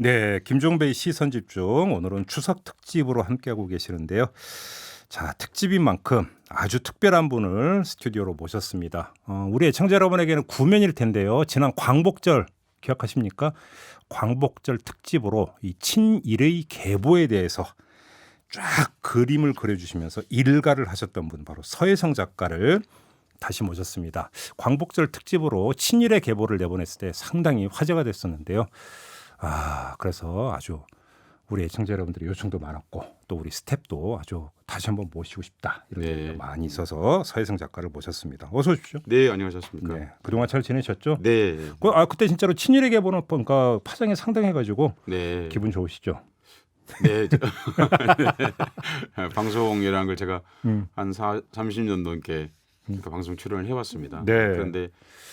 네, 김종배의 시선집중 오늘은 추석 특집으로 함께하고 계시는데요. 자, 특집인 만큼 아주 특별한 분을 스튜디오로 모셨습니다. 우리 애청자 여러분에게는 구면일 텐데요. 지난 광복절 기억하십니까? 광복절 특집으로 이 친일의 계보에 대해서 쫙 그림을 그려주시면서 일가를 하셨던 분 바로 서혜성 작가를 다시 모셨습니다. 광복절 특집으로 친일의 계보를 내보냈을 때 상당히 화제가 됐었는데요. 그래서 아주 우리 애청자 여러분들의 요청도 많았고 또 우리 스태프도 아주 다시 한번 모시고 싶다 이런 얘기가 많이 있어서 서혜성 작가를 모셨습니다. 어서 오십시오. 네, 안녕하셨습니까? 네, 그동안 잘 지내셨죠? 네. 그때 진짜로 친일의 계보는 보니까 파장이 상당해가지고 네. 기분 좋으시죠? 네. 방송이라는 걸 제가 한 30년 넘게 그 방송 출연을 해왔습니다. 네. 그런데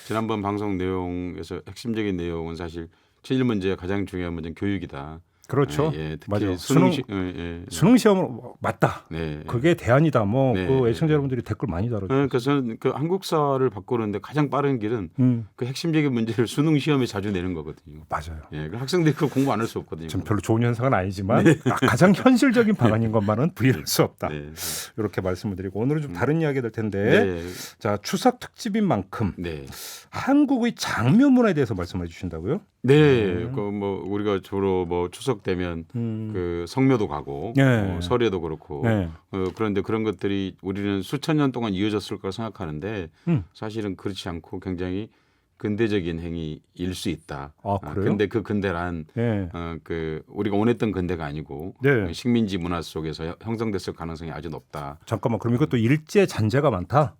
지난번 방송 내용에서 핵심적인 내용은 사실 친일 문제의 가장 중요한 문제는 교육이다. 그렇죠. 특히 맞아요. 수능 시험은 맞다. 네. 그게 대안이다. 뭐 네. 그 애청자 여러분들이 댓글 많이 달아주세요. 그래서 저는 그 한국사를 바꾸는데 가장 빠른 길은 그 핵심적인 문제를 수능 시험에 자주 내는 거거든요. 맞아요. 그 학생들이 그 공부 안 할 수 없거든요. 좀 별로 좋은 현상은 아니지만 가장 현실적인 방안인 것만은 부인할 수 없다. 네. 이렇게 말씀을 드리고 오늘은 좀 다른 이야기 될 텐데 네. 자 추석 특집인 만큼 네. 한국의 장묘 문화에 대해서 말씀해 주신다고요? 네, 그 뭐 우리가 주로 뭐 추석 되면 그 성묘도 가고 네. 설에도 그렇고 네. 그런데 그런 것들이 우리는 수천 년 동안 이어졌을 거라 생각하는데 사실은 그렇지 않고 굉장히 근대적인 행위일 수 있다. 그래요? 근데 그 근대란 네. 그 우리가 원했던 근대가 아니고 네. 식민지 문화 속에서 형성됐을 가능성이 아주 높다. 잠깐만 그럼 이것도 일제 잔재가 많다?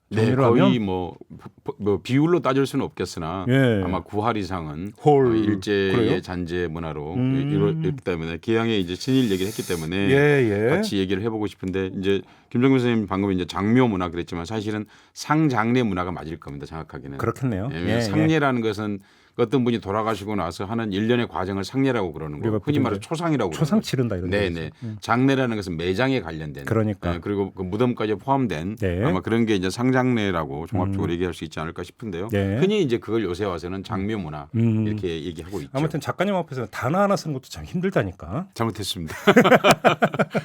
네, 정리를 거의 하면? 뭐 비율로 따질 수는 없겠으나 예. 아마 9할 이상은 헐, 일제의 그래요? 잔재 문화로 이렇기 때문에 기왕에 이제 친일 얘기를 했기 때문에 예. 같이 얘기를 해보고 싶은데 이제 김정근 선생님 방금 이제 장묘 문화 그랬지만 사실은 상장례 문화가 맞을 겁니다. 정확하게는. 그렇겠네요. 왜냐하면 상례라는 것은 어떤 분이 돌아가시고 나서 하는 일련의 과정을 상례라고 그러는 거고 흔히 말해서 초상이라고 초상 그러는 거죠. 치른다 이런 네네. 장례라는 것은 매장에 관련된 그러니까. 그리고 그 무덤까지 포함된 네. 아마 그런 게 이제 상장례라고 종합적으로 얘기할 수 있지 않을까 싶은데요. 네. 흔히 이제 그걸 요새 와서는 장묘 문화 이렇게 얘기하고 있죠. 아무튼 작가님 앞에서 단어 하나 쓰는 것도 참 힘들다니까. 잘못했습니다.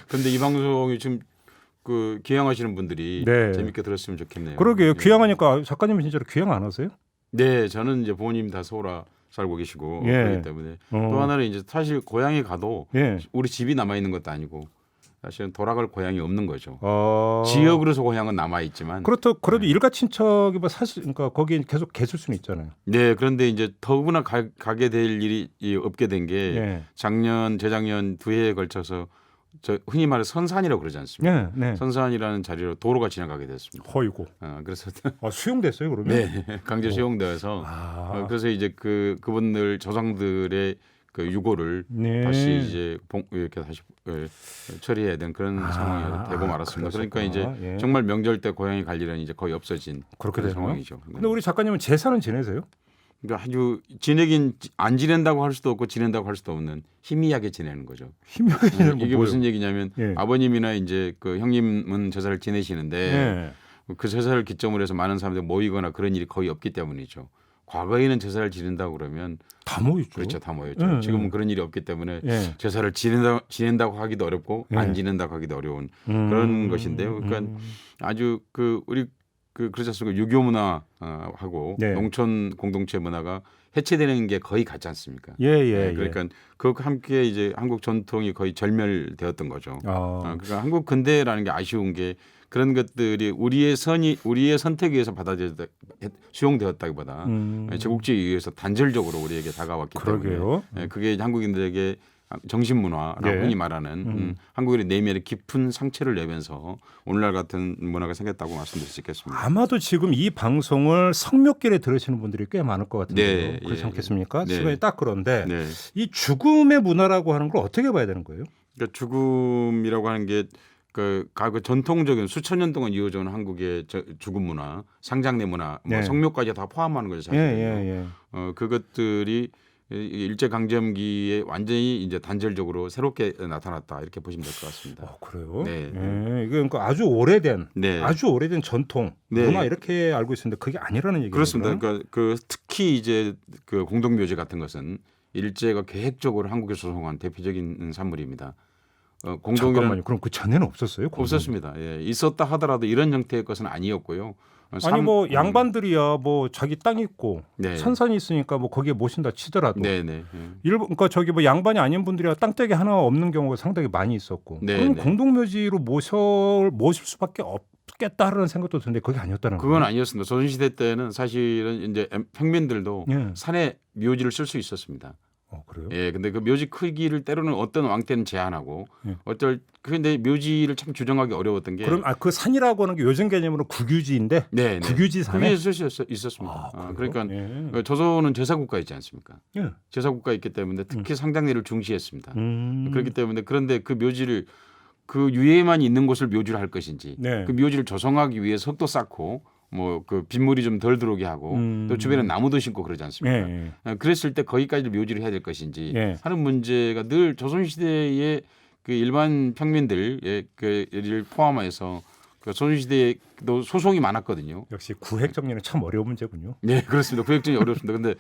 그런데 이 방송이 지금 그 귀향하시는 분들이 네. 재밌게 들었으면 좋겠네요. 그러게요. 네. 귀향하니까 작가님은 진짜로 귀향 안 하세요? 네, 저는 이제 부모님 다 서울 살고 계시고 예. 그렇기 때문에 또 하나는 이제 사실 고향에 가도 예. 우리 집이 남아 있는 것도 아니고 사실은 돌아갈 고향이 없는 거죠. 어... 지역으로서 고향은 남아 있지만 그래도 일가 친척이 뭐 사실 그러니까 거기 계속 계실 수는 있잖아요. 네, 그런데 이제 더구나 가게 될 일이 없게 된 게 예. 작년, 재작년 두 해에 걸쳐서 저 흔히 말해 선산이라고 그러지 않습니까? 네. 선산이라는 자리로 도로가 지나가게 됐습니다. 허이고. 그래서 수용됐어요 그러면? 네, 강제 수용되어서 그래서 이제 그분들 조상들의 그 유고를 네. 다시 이제 이렇게 다시 처리해야 되는 그런 상황이 되고 말았습니다. 그러니까 이제 예. 정말 명절 때 고향에 갈 일은 이제 거의 없어진 그렇게 그런 되나요? 상황이죠. 네. 근데 우리 작가님은 제사는 지내세요? 그러니까 아주 지내긴 안 지낸다고 할 수도 없고 지낸다고 할 수도 없는 희미하게 지내는 거죠. 희미하게 지내는 거 이게 뭐예요? 무슨 얘기냐면 예. 아버님이나 이제 그 형님은 제사를 지내시는데 예. 그 제사를 기점으로 해서 많은 사람들이 모이거나 그런 일이 거의 없기 때문이죠. 과거에는 제사를 지낸다고 그러면 다 모이죠. 그렇죠, 다 모였죠. 지금은 그런 일이 없기 때문에 예. 제사를 지낸다고 하기도 어렵고 안 지낸다고 하기도 어려운 그런 것인데요. 그러니까 아주 우리 그렇지 않습니까? 유교 문화하고 네. 농촌 공동체 문화가 해체되는 게 거의 같지 않습니까? 예. 그러니까 그 함께 이제 한국 전통이 거의 절멸되었던 거죠. 그러니까 한국 근대라는 게 아쉬운 게 그런 것들이 우리의 선택에 의해서 수용되었다기보다 제국주의에 의해서 단절적으로 우리에게 다가왔기 그러게요. 때문에 그게 한국인들에게 정신문화라고 네. 흔히 말하는 한국인의 내면에 깊은 상처를 내면서 오늘날 같은 문화가 생겼다고 말씀드릴 수 있겠습니다. 아마도 지금 이 방송을 성묘길에 들으시는 분들이 꽤 많을 것 같은데요. 네, 그렇지 예. 않겠습니까? 네. 시간이 딱 그런데 네. 이 죽음의 문화라고 하는 걸 어떻게 봐야 되는 거예요? 그러니까 죽음이라고 하는 게 그 전통적인 수천 년 동안 이어져 온 한국의 죽음 문화, 상장례 문화, 네. 성묘까지 다 포함하는 거죠. 사실은요. 그것들이 일제 강점기에 완전히 이제 단절적으로 새롭게 나타났다 이렇게 보시면 될 것 같습니다. 그래요? 네. 이게 그러니까 아주 오래된 전통 네. 문화 이렇게 알고 있었는데 그게 아니라는 얘기죠. 그렇습니다. 그러니까 특히 이제 그 공동묘지 같은 것은 일제가 계획적으로 한국에 소송한 대표적인 산물입니다. 잠깐만요. 그럼 그 전에는 없었어요? 없었습니다. 예, 있었다 하더라도 이런 형태의 것은 아니었고요. 아니 뭐 양반들이야 뭐 자기 땅 있고 네. 산산이 있으니까 뭐 거기에 모신다 치더라도 네네. 일본 그러니까 저기 뭐 양반이 아닌 분들이야 땅떼기 하나 없는 경우가 상당히 많이 있었고 네, 그럼 네. 공동묘지로 모실 수밖에 없겠다라는 생각도 드는데 그게 아니었다는 거예요. 그건 아니었습니다. 조선시대 때는 사실은 이제 평민들도 예. 산에 묘지를 쓸 수 있었습니다. 그래요? 예, 근데 그 묘지 크기를 때로는 어떤 왕 때는 제한하고 예. 근데 묘지를 참 규정하기 어려웠던 게 그럼 그 산이라고 하는 게 요즘 개념으로 국유지인데 네, 국유지 산에 국유지 쓸 수 있었습니다. 그래요? 그러니까 예. 조선은 제사국가 있지 않습니까? 예. 제사국가 있기 때문에 특히 상장례를 중시했습니다. 그렇기 때문에 그런데 그 묘지를 그 유해만 있는 곳을 묘지로 할 것인지 네. 그 묘지를 조성하기 위해 석도 쌓고 뭐 그 빗물이 좀 덜 들어오게 하고 또 주변에 나무도 심고 그러지 않습니까? 예. 그랬을 때 거기까지 묘지를 해야 될 것인지 예. 하는 문제가 늘 조선시대의 그 일반 평민들의 그를 포함해서 그 조선시대에도 소송이 많았거든요. 역시 구획 정리는 참 어려운 문제군요. 네, 그렇습니다. 구획정이 어렵습니다. 근데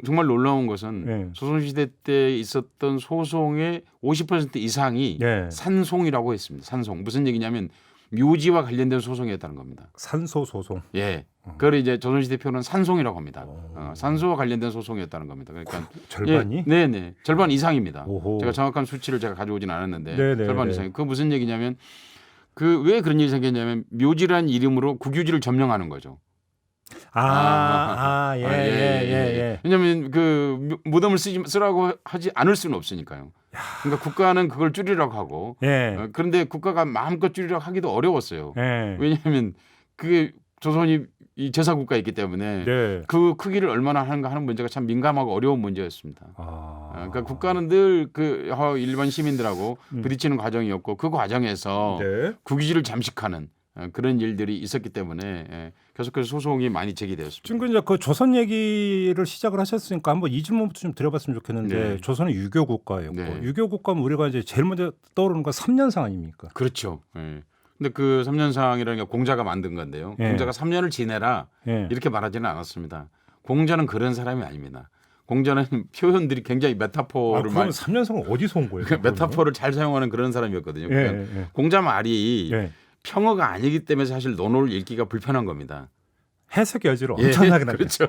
정말 놀라운 것은 예. 조선시대 때 있었던 소송의 50% 이상이 예. 산송이라고 했습니다. 산송. 무슨 얘기냐면 묘지와 관련된 소송이었다는 겁니다. 산소 소송. 예. 그걸 이제 조선시대 표는 산송이라고 합니다. 산소와 관련된 소송이었다는 겁니다. 그러니까 절반이? 예, 네네. 절반 이상입니다. 오호. 제가 정확한 수치를 제가 가져오진 않았는데 네네, 절반 네. 이상. 그 무슨 얘기냐면 그 왜 그런 일이 생겼냐면 묘지라는 이름으로 국유지를 점령하는 거죠. 예. 왜냐하면 그 무덤을 쓰라고 하지 않을 수는 없으니까요. 그러니까 국가는 그걸 줄이라고 하고 예. 그런데 국가가 마음껏 줄이라고 하기도 어려웠어요. 예. 왜냐하면 그게 조선이 이 제사국가였기 때문에 네. 그 크기를 얼마나 하는가 하는 문제가 참 민감하고 어려운 문제였습니다. 그러니까 국가는 늘 그 일반 시민들하고 부딪히는 과정이었고 그 과정에서 네. 국유지를 잠식하는 그런 일들이 있었기 때문에 계속해서 소송이 많이 제기되었습니다. 지금 이제 그 조선 얘기를 시작을 하셨으니까 한번 이 질문부터 좀 드려봤으면 좋겠는데 네. 조선은 유교 국가였고 네. 유교 국가면 우리가 이제 제일 먼저 떠오르는 건 3년상 아닙니까? 그렇죠. 예. 근데 그 3년상이라는 게 공자가 만든 건데요. 예. 공자가 3년을 지내라 예. 이렇게 말하지는 않았습니다. 공자는 그런 사람이 아닙니다. 공자는 표현들이 굉장히 메타포를 그러면 3년상은 어디서 온 거예요? 메타포를 잘 사용하는 그런 사람이었거든요. 그러니까 예. 공자 말이 예. 평어가 아니기 때문에 사실 논어를 읽기가 불편한 겁니다. 해석 여지를 엄청나게 나죠. 그렇죠.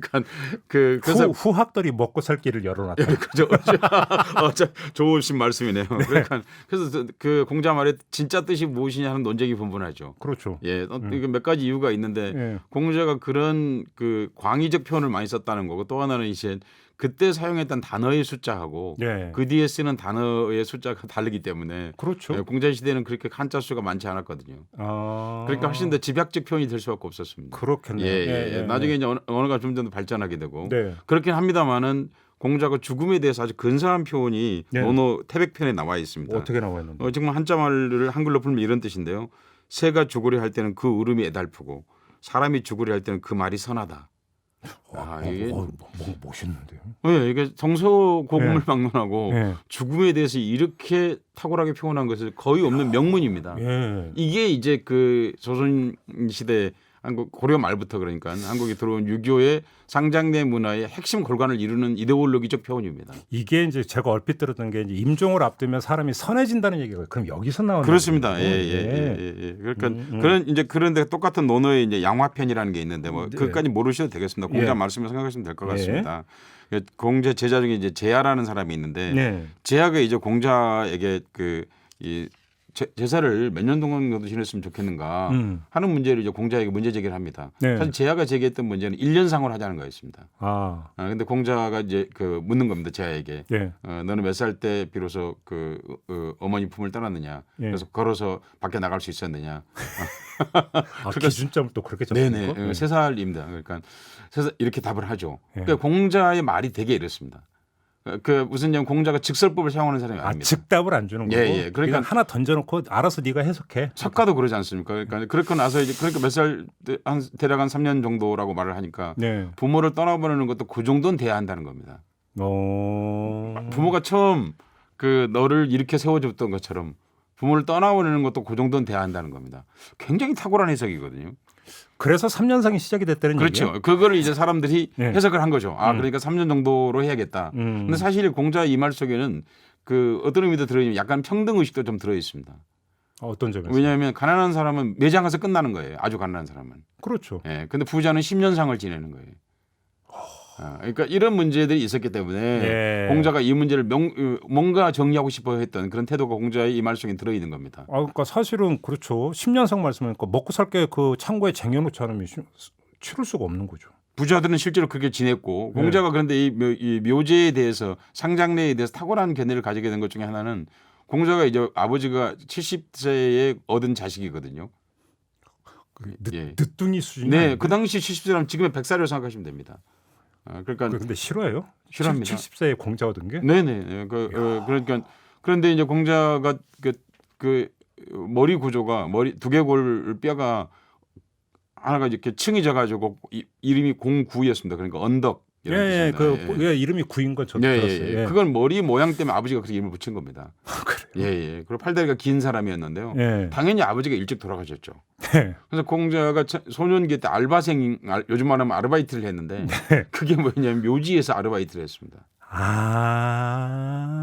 그러니까 그래서 후학들이 먹고 살 길을 열어놨다. 그죠. 좋으신 말씀이네요. 그러니까 그래서 그 공자 말의 진짜 뜻이 무엇이냐 하는 논쟁이 분분하죠. 그렇죠. 예, 이게 몇 가지 이유가 있는데 예. 공자가 그런 그 광의적 표현을 많이 썼다는 거고 또 하나는 이제 그때 사용했던 단어의 숫자하고 예. 그 뒤에 쓰는 단어의 숫자가 다르기 때문에 그렇죠. 예, 공자 시대는 그렇게 한자 수가 많지 않았거든요. 그러니까 훨씬 더 집약적 표현이 될 수밖에 없었습니다. 그렇겠네요. 예. 나중에 이제 언어가 좀 더 발전하게 되고 네. 그렇긴 합니다만은 공자가 죽음에 대해서 아주 근사한 표현이 네. 논어 태백편에 나와 있습니다. 어떻게 나와 있는데? 지금 한자말을 한글로 풀면 이런 뜻인데요. 새가 죽으려 할 때는 그 울음이 애달프고 사람이 죽으려 할 때는 그 말이 선하다. 이게 멋있는데요. 네, 이게 성서고금을 네. 막론하고 예. 죽음에 대해서 이렇게 탁월하게 표현한 것은 거의 없는 명문입니다. 예. 이게 이제 그 조선 시대 한국 고려 말부터 그러니까 한국에 들어온 유교의 상장내 문화의 핵심 골간을 이루는 이데올로기적 표현입니다. 이게 이제 제가 얼핏 들었던 게 이제 임종을 앞두면 사람이 선해진다는 얘기가 그럼 여기서 나오는 그렇습니다. 거군요. 예. 그러니까 그런데 똑같은 논어에 이제 양화편이라는 게 있는데 뭐 네. 그것까지 모르셔도 되겠습니다. 공자 예. 말씀을 생각하시면 될 것 같습니다. 공자 제자 중에 이제 제야라는 사람이 있는데 네. 제야가 이제 공자에게 이 제사를 몇 년 동안 지냈으면 좋겠는가 하는 문제를 이제 공자에게 문제 제기를 합니다. 네. 사실 제야가 제기했던 문제는 1년상으로 하자는 거였습니다. 근데 공자가 이제 묻는 겁니다. 제야에게. 예. 너는 몇 살 때 비로소 어머니 품을 떠났느냐. 예. 그래서 걸어서 밖에 나갈 수 있었느냐. 기준점을 또 그렇게 잡습니까? 네네. 3살입니다. 그러니까 3살 이렇게 답을 하죠. 예. 그러니까 공자의 말이 되게 이렇습니다. 무슨 냐면 공자가 직설법을 사용하는 사람이 아닙니다. 즉답을 안 주는 거고. 예. 그러니까 하나 던져놓고 알아서 네가 해석해. 석가도 그러지 않습니까? 그러니까 그렇고 나서 이제 그러니까 몇 살 대략 한 3년 정도라고 말을 하니까 네. 부모를 떠나보내는 것도 그 정도는 돼야 한다는 겁니다. 부모가 처음 너를 이렇게 세워줬던 것처럼 부모를 떠나보내는 것도 그 정도는 돼야 한다는 겁니다. 굉장히 탁월한 해석이거든요. 그래서 3년상이 시작이 됐다는 그렇죠. 얘기예요? 그거를 이제 사람들이 네. 해석을 한 거죠. 그러니까 3년 정도로 해야겠다. 근데 사실 공자 이 말 속에는 그 어떤 의미도 들어있는 약간 평등 의식도 좀 들어 있습니다. 어떤 점에서? 왜냐하면 가난한 사람은 매장에서 끝나는 거예요. 아주 가난한 사람은. 그렇죠. 예. 근데 부자는 10년상을 지내는 거예요. 그러니까 이런 문제들이 있었기 때문에 예. 공자가 이 문제를 뭔가 정리하고 싶어 했던 그런 태도가 공자의 이 말 속에 들어 있는 겁니다. 그러니까 사실은 그렇죠. 10년상 말씀하니까 먹고 살 게 그 창고에 쟁여놓지 않으면 치를 수가 없는 거죠. 부자들은 실제로 그렇게 지냈고 네. 공자가 그런데 이 묘제에 대해서 상장례에 대해서 탁월한 견해를 가지게 된 것 중에 하나는 공자가 이제 아버지가 70세에 얻은 자식이거든요. 예. 늦둥이 수준이 네, 아닌데? 그 당시 70세라면 지금의 100살이라고 생각하시면 됩니다. 그러니까 근데 싫어요? 싫어합니다. 70세에 공자 얻은 게? 네네. 그러니까 그런데 이제 공자가 그 머리 구조가 두개골 뼈가 하나가 이렇게 층이 져가지고 이름이 공구였습니다. 그러니까 언덕. 예, 이름이 구인 건 저도 들었어요. 예. 그건 머리 모양 때문에 아버지가 그렇게 이름을 붙인 겁니다. 예. 그리고 팔다리가 긴 사람이었는데요. 예. 당연히 아버지가 일찍 돌아가셨죠. 네. 그래서 공자가 소년기 때 요즘 말하면 아르바이트를 했는데 그게 뭐냐면 묘지에서 아르바이트를 했습니다.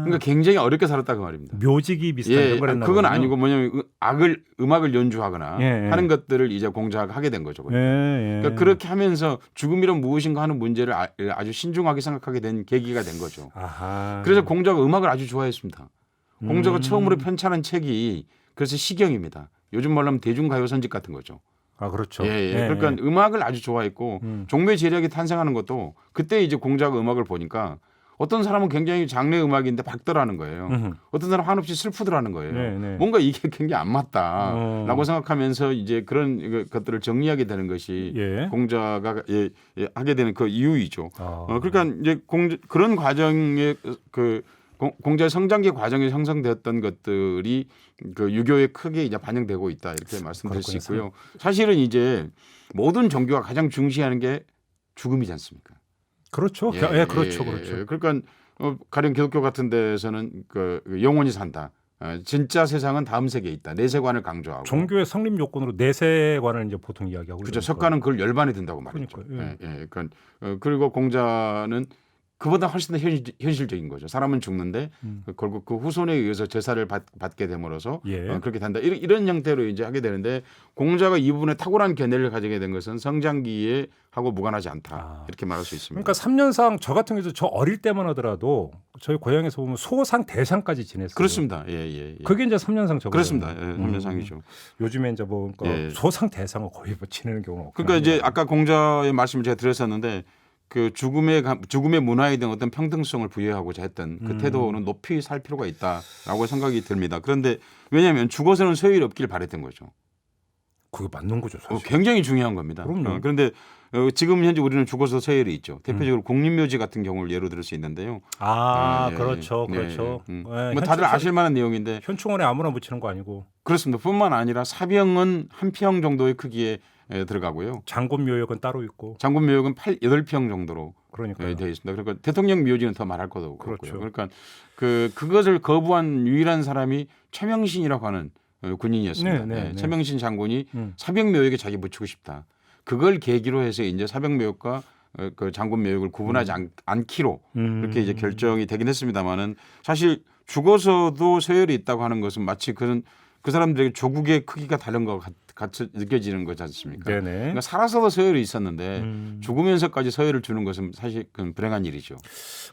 그러니까 굉장히 어렵게 살았다 그 말입니다. 묘지기 비슷한 예, 걸 했나 그건 보군요. 아니고 뭐냐면 음악을 연주하거나 예. 하는 것들을 이제 공자가 하게 된 거죠. 예. 그러니까 그렇게 하면서 죽음이란 무엇인가 하는 문제를 아주 신중하게 생각하게 된 계기가 된 거죠. 아하. 그래서 공자가 음악을 아주 좋아했습니다. 공자가 처음으로 편찬한 책이 그래서 시경입니다. 요즘 말로 하면 대중가요 선집 같은 거죠. 그렇죠. 예. 그러니까 음악을 아주 좋아했고 종묘 제략이 탄생하는 것도 그때 이제 공자가 음악을 보니까 어떤 사람은 굉장히 장례 음악인데 밝더라는 거예요. 어떤 사람은 한없이 슬프더라는 거예요. 네. 뭔가 이게 굉장히 안 맞다라고 생각하면서 이제 그런 것들을 정리하게 되는 것이 예. 공자가 하게 되는 그 이유이죠. 아. 그러니까 이제 그런 과정에 공자의 성장기 과정에 형성되었던 것들이 그 유교에 크게 이제 반영되고 있다 이렇게 말씀드릴 수 있고요. 사실은 이제 모든 종교가 가장 중시하는 게 죽음이지 않습니까? 그렇죠. 그렇죠. 그러니까 가령 기독교 같은 데서는 그 영원히 산다. 진짜 세상은 다음 세계에 있다. 내세관을 강조하고. 종교의 성립 요건으로 내세관을 이제 보통 이야기하고. 그렇죠. 석가는 그걸 열반에 든다고 말했죠. 그러니까 그리고 공자는 그보다 훨씬 더 현실적인 거죠. 사람은 죽는데 결국 그 후손에 의해서 제사를 받게 됨으로써 그렇게 된다. 이런 형태로 이제 하게 되는데 공자가 이 부분에 탁월한 견해를 가지게 된 것은 성장기에 하고 무관하지 않다. 이렇게 말할 수 있습니다. 그러니까 3년상 저 같은 경우도 저 어릴 때만 하더라도 저희 고향에서 보면 소상 대상까지 지냈어요. 그렇습니다. 예. 그게 이제 3년상 저거. 그렇습니다. 3년상이죠. 요즘에 이제 뭐 그러니까 소상 대상을 거의 뭐 지내는 경우가 없고. 그러니까 이제 아까 공자의 말씀을 제가 드렸었는데 그 죽음의 문화에 대한 어떤 평등성을 부여하고자 했던 그 태도는 높이 살 필요가 있다라고 생각이 듭니다. 그런데 왜냐하면 죽어서는 소용이 없길 바랬던 거죠. 그게 맞는 거죠, 사실. 굉장히 중요한 겁니다. 그럼요. 그런데 지금 현재 우리는 죽어서 서열이 있죠. 대표적으로 국립묘지 같은 경우를 예로 들을 수 있는데요. 그렇죠. 뭐 다들 아실 만한 내용인데 현충원에 아무나 묻히는 거 아니고. 그렇습니다. 뿐만 아니라 사병은 한 평 정도의 크기에 들어가고요. 장군 묘역은 따로 있고. 장군 묘역은 8평 정도로 그러니까요. 되어 있습니다. 그러니까 대통령 묘지는 더 말할 것도 없고요. 그렇죠. 그러니까 그것을 거부한 유일한 사람이 최명신이라고 하는 군인이었습니다. 최명신 장군이 사병 묘역에 자기 묻히고 싶다. 그걸 계기로 해서 이제 사병 묘역과 그 장군 묘역을 구분하지 않기로 그렇게 이제 결정이 되긴 했습니다만은 사실 죽어서도 서열이 있다고 하는 것은 마치 그 사람들에게 조국의 크기가 다른 것 같이 느껴지는 거지 않습니까? 네네. 그러니까 살아서도 서열이 있었는데 죽으면서까지 서열을 주는 것은 사실 그건 불행한 일이죠.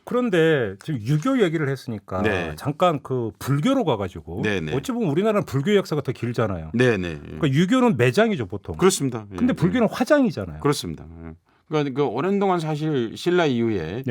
그런데 지금 유교 얘기를 했으니까 잠깐 그 불교로 가가지고 어찌 보면 우리나라는 불교 역사가 더 길잖아요. 네네. 그러니까 유교는 매장이죠 보통. 그렇습니다. 근데 불교는 화장이잖아요. 그렇습니다. 그러니까 그 오랜 동안 사실 신라 이후에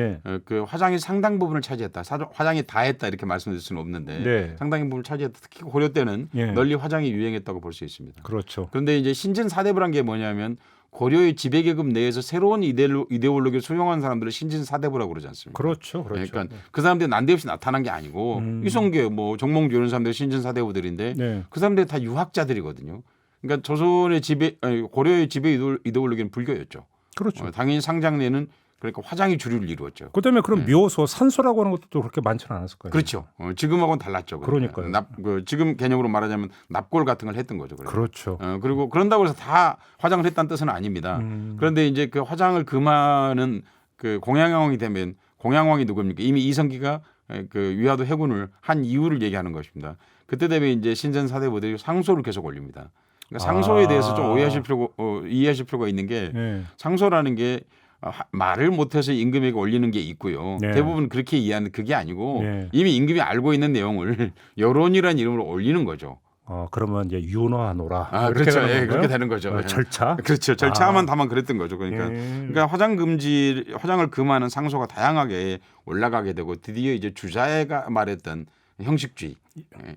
그 화장이 상당 부분을 차지했다. 화장이 다 했다 이렇게 말씀드릴 수는 없는데 상당히 부분을 차지했다. 특히 고려 때는 널리 화장이 유행했다고 볼 수 있습니다. 그렇죠. 그런데 이제 신진사대부란 게 뭐냐면 고려의 지배계급 내에서 새로운 이데올로기를 수용한 사람들을 신진사대부라고 그러지 않습니까? 그렇죠. 그러니까 그 사람들이 난데없이 나타난 게 아니고 이성계, 뭐 정몽주 이런 사람들이 신진사대부들인데 그 사람들이 다 유학자들이거든요. 그러니까 고려의 지배 이데올로기는 불교였죠. 그렇죠. 당연히 상장례는 그러니까 화장이 주류를 이루었죠. 그다음에 그럼 묘소, 산소라고 하는 것도 그렇게 많지는 않았을 거예요. 그렇죠. 지금하고는 달랐죠. 그러니까요. 지금 개념으로 말하자면 납골 같은 걸 했던 거죠. 그러니까. 그렇죠. 그리고 그런다고 해서 다 화장을 했다는 뜻은 아닙니다. 그런데 이제 그 화장을 금하는 그 공양왕이 되면 공양왕이 누굽니까? 이미 이성기가 그 위화도 해군을 한 이유를 얘기하는 것입니다. 그때 되면 이제 신전 사대부들이 상소를 계속 올립니다. 그러니까 상소에 대해서 좀 이해하실 필요가 있는 게 상소라는 게 말을 못해서 임금에게 올리는 게 있고요. 네. 대부분 그렇게 이해하는 그게 아니고 네. 이미 임금이 알고 있는 내용을 여론이라는 이름으로 올리는 거죠. 그러면 이제 윤화노라. 그렇죠. 그렇게 되는 거죠. 절차. 그렇죠. 절차만 다만 그랬던 거죠. 그러니까 화장을 금하는 상소가 다양하게 올라가게 되고 드디어 이제 주자가 말했던 형식주의,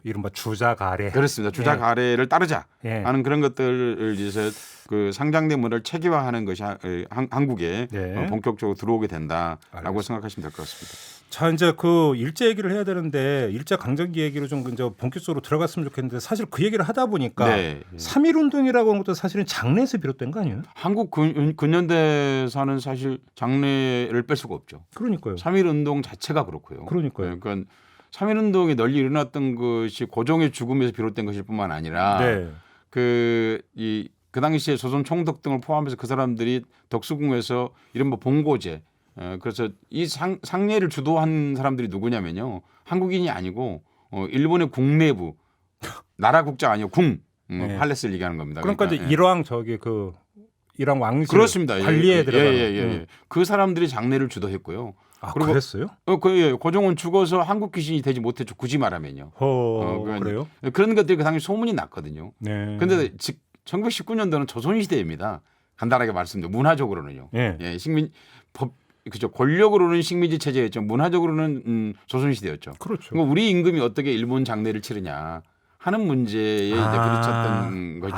이른바 주자 가래. 그렇습니다. 주자 가래를 따르자 하는 그런 것들을 이제 그 상장된 문화를 체계화하는 것이 한국에 본격적으로 들어오게 된다라고 생각하시면 될 것 같습니다. 자, 이제 그 일제 얘기를 해야 되는데 일제 강점기 얘기로 좀 이제 본격적으로 들어갔으면 좋겠는데 사실 그 얘기를 하다 보니까 3.1 운동이라고 하는 것도 사실은 장래에서 비롯된 거 아니에요? 한국 근현대사는 사실 장래를 뺄 수가 없죠. 그러니까요. 3.1 운동 자체가 그렇고요. 그러니까요. 그러니까 3.1 운동이 널리 일어났던 것이 고종의 죽음에서 비롯된 것일 뿐만 아니라 그 당시에 조선 총독 등을 포함해서 그 사람들이 덕수궁에서 이른바 봉고제, 그래서 이 상례를 주도한 사람들이 누구냐면요, 한국인이 아니고 일본의 국내부, 나라 국장 아니고 궁 팔레스를 얘기하는 겁니다. 그러니까 이제 일왕 일왕 왕실 그렇습니다. 관리에 들어가는 그 사람들이 장례를 주도했고요. 그리고 그랬어요? 고종은 죽어서 한국 귀신이 되지 못했죠. 굳이 말하면요. 그래요? 그런 것들이 그 당시 소문이 났거든요. 그런데 1919년도는 조선시대입니다. 간단하게 말씀드리면 문화적으로는요. 그죠. 권력으로는 식민지 체제였죠. 문화적으로는 조선시대였죠. 그렇죠. 그러니까 우리 임금이 어떻게 일본 장례를 치르냐 하는 문제에 이제 부딪혔던 것이죠.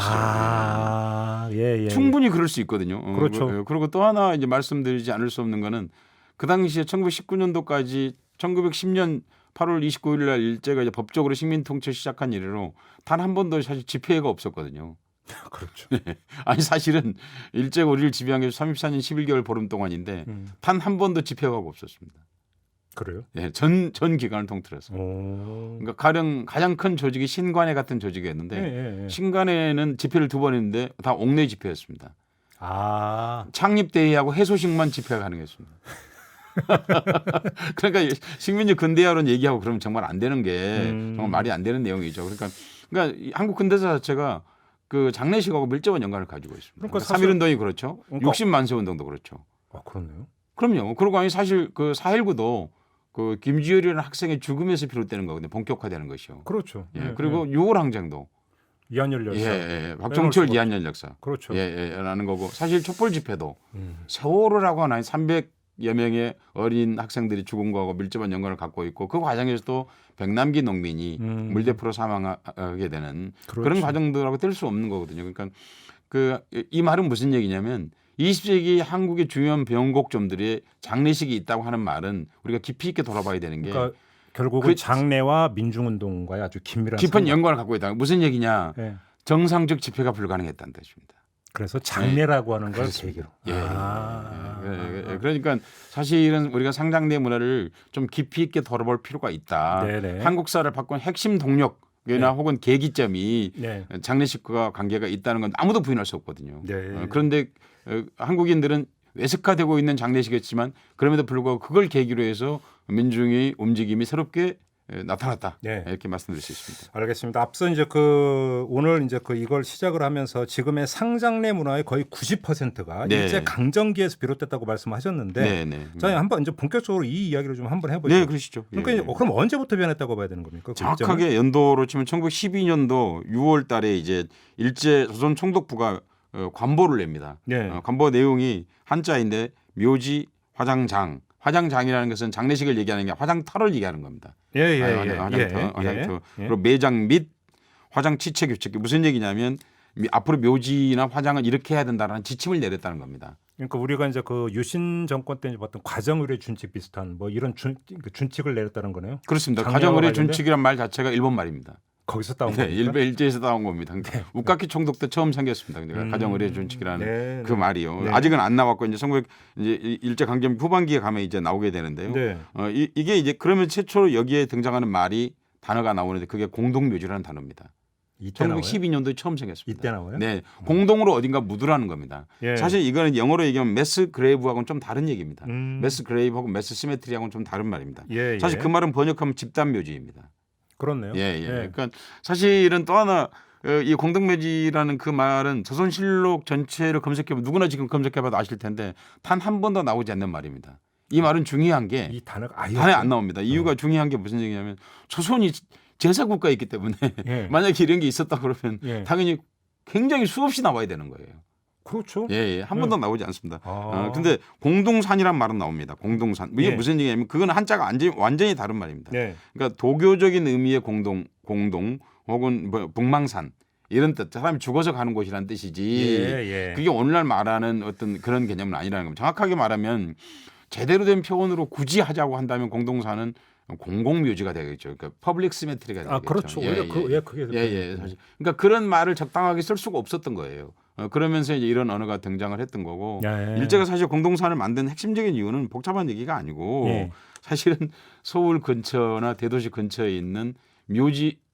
충분히 그럴 수 있거든요. 그렇죠. 그리고 또 하나 이제 말씀드리지 않을 수 없는 거는 그 당시에 1919년도까지 1910년 8월 29일 날 일제가 이제 법적으로 식민 통치 시작한 이래로 단 한 번도 사실 집회가 없었거든요. 그렇죠. 아니 사실은 일제가 우리를 지배한 게 34년 11개월 보름 동안인데 단 한 번도 집회가 없었습니다. 그래요? 전 기간을 통틀어서. 그러니까 가장 큰 조직이 신관회 같은 조직이었는데 신관회는 집회를 2번 했는데 다 옥내 집회였습니다. 창립대회하고 해소식만 집회가 가능했습니다. 그러니까 식민지 근대화론 얘기하고 그러면 정말 안 되는 게 정말 말이 안 되는 내용이죠. 그러니까 한국 근대사 자체가 그 장례식하고 밀접한 연관을 가지고 있습니다. 그러니까 3.1 운동이 그렇죠. 60만세 운동도 그렇죠. 그렇네요. 그럼요. 그리고 아니 사실 그 4.19도 그 김지열이라는 학생의 죽음에서 비롯되는 거거든요. 본격화되는 것이요. 그렇죠. 그리고 6월 항쟁도 이한열 열사, 박종철 이한열 역사, 그렇죠. 라는 거고 사실 촛불 집회도 세월호라고 하는 300여 명의 어린 학생들이 죽음과 밀접한 연관을 갖고 있고 그 과정에서도 백남기 농민이 물대포로 사망하게 되는 그런 과정들하고 뗄 수 없는 거거든요. 그러니까 이 말은 무슨 얘기냐면 20세기 한국의 중요한 변곡점들이 장례식이 있다고 하는 말은 우리가 깊이 있게 돌아봐야 되는 게 결국은 장례와 민중운동과의 아주 긴밀한 깊은 연관을 갖고 있다. 무슨 얘기냐? 정상적 집회가 불가능했다는 뜻입니다. 그래서 장례라고 하는 걸 계기로. 그러니까 사실은 우리가 상장내 문화를 좀 깊이 있게 돌아볼 필요가 있다. 한국사를 바꾼 핵심 동력이나 혹은 계기점이 장례식과 관계가 있다는 건 아무도 부인할 수 없거든요. 그런데 한국인들은 외색화되고 있는 장례식이었지만 그럼에도 불구하고 그걸 계기로 해서 민중의 움직임이 새롭게 나타났다. 이렇게 말씀드릴 수 있습니다. 알겠습니다. 앞서 이제 오늘 이제 이걸 시작을 하면서 지금의 상장례 문화의 거의 90%가 일제 강점기에서 비롯됐다고 말씀하셨는데, 자, 한번 이제 본격적으로 이 이야기를 좀 한번 해보죠. 네, 그러시죠. 그러니까 그럼 언제부터 변했다고 봐야 되는 겁니까? 정확하게 연도로 치면 1912년도 6월달에 이제 일제 조선 총독부가 관보를 냅니다. 관보 내용이 한자인데 묘지 화장장. 화장장이라는 것은 장례식을 얘기하는 게 화장터를 얘기하는 겁니다. 화장터. 그리고 매장 및 화장 치체 교체. 무슨 얘기냐면 앞으로 묘지나 화장을 이렇게 해야 된다는 지침을 내렸다는 겁니다. 그러니까 우리가 이제 유신 정권 때 봤던 가정의례 준칙 비슷한 이런 준칙을 내렸다는 거네요. 그렇습니다. 가정의례 준칙이란 말 자체가 일본 말입니다. 거기서 따온 네, 겁니까? 일베 일제에서 따온 겁니다. 네. 웃각기 총독 때 처음 생겼습니다. 그러니까 가정의례 준칙이라는 네, 그 네. 말이요. 네. 아직은 안 나왔고 이제 이제 일제 강점 후반기에 가면 이제 나오게 되는데요. 네. 이게 이제 그러면 최초로 여기에 등장하는 말이 단어가 나오는데 그게 공동묘지라는 단어입니다. 이때 나와요? 1912년도에 처음 생겼습니다. 이때 나와요? 네, 공동으로 어딘가 묻으라는 겁니다. 예. 사실 이거는 영어로 얘기하면 매스 그레이브하고는 좀 다른 얘기입니다. 음. 매스 그레이브하고 매스 시메트리하고는 좀 다른 말입니다. 예, 사실 예. 그 말은 번역하면 집단 묘지입니다. 그렇네요. 예, 예. 그러니까 사실은 또 하나 이 공동묘지라는 그 말은 조선실록 전체를 검색해보면 누구나 지금 검색해봐도 아실 텐데 단 한 번도 나오지 않는 말입니다. 이 말은 중요한 게 이 단어가 아예 단에 안 없어요. 나옵니다. 이유가 중요한 게 무슨 얘기냐면 조선이 제사국가에 있기 때문에 예. 만약에 이런 게 있었다 그러면 예. 당연히 굉장히 수없이 나와야 되는 거예요. 그렇죠. 예, 예. 한 번도 나오지 않습니다. 아. 근데 공동산이란 말은 나옵니다. 공동산. 이게 예. 무슨 얘기냐면 그건 한자가 완전히 다른 말입니다. 네. 그러니까 도교적인 의미의 공동 혹은 뭐 북망산 이런 뜻, 사람이 죽어서 가는 곳이라는 뜻이지. 예, 예. 그게 오늘날 말하는 어떤 그런 개념은 아니라는 겁니다. 정확하게 말하면 제대로 된 표현으로 굳이 하자고 한다면 공동산은 공공묘지가 되겠죠. 그러니까 퍼블릭 시메트리가 되겠죠. 아, 그렇죠. 예, 오히려 예. 그게 예, 예, 사실. 그러니까 그런 말을 적당하게 쓸 수가 없었던 거예요. 그러면서 이제 이런 언어가 등장을 했던 거고 예. 일제가 사실 공동산을 만든 핵심적인 이유는 복잡한 얘기가 아니고 예. 사실은 서울 근처나 대도시 근처에 있는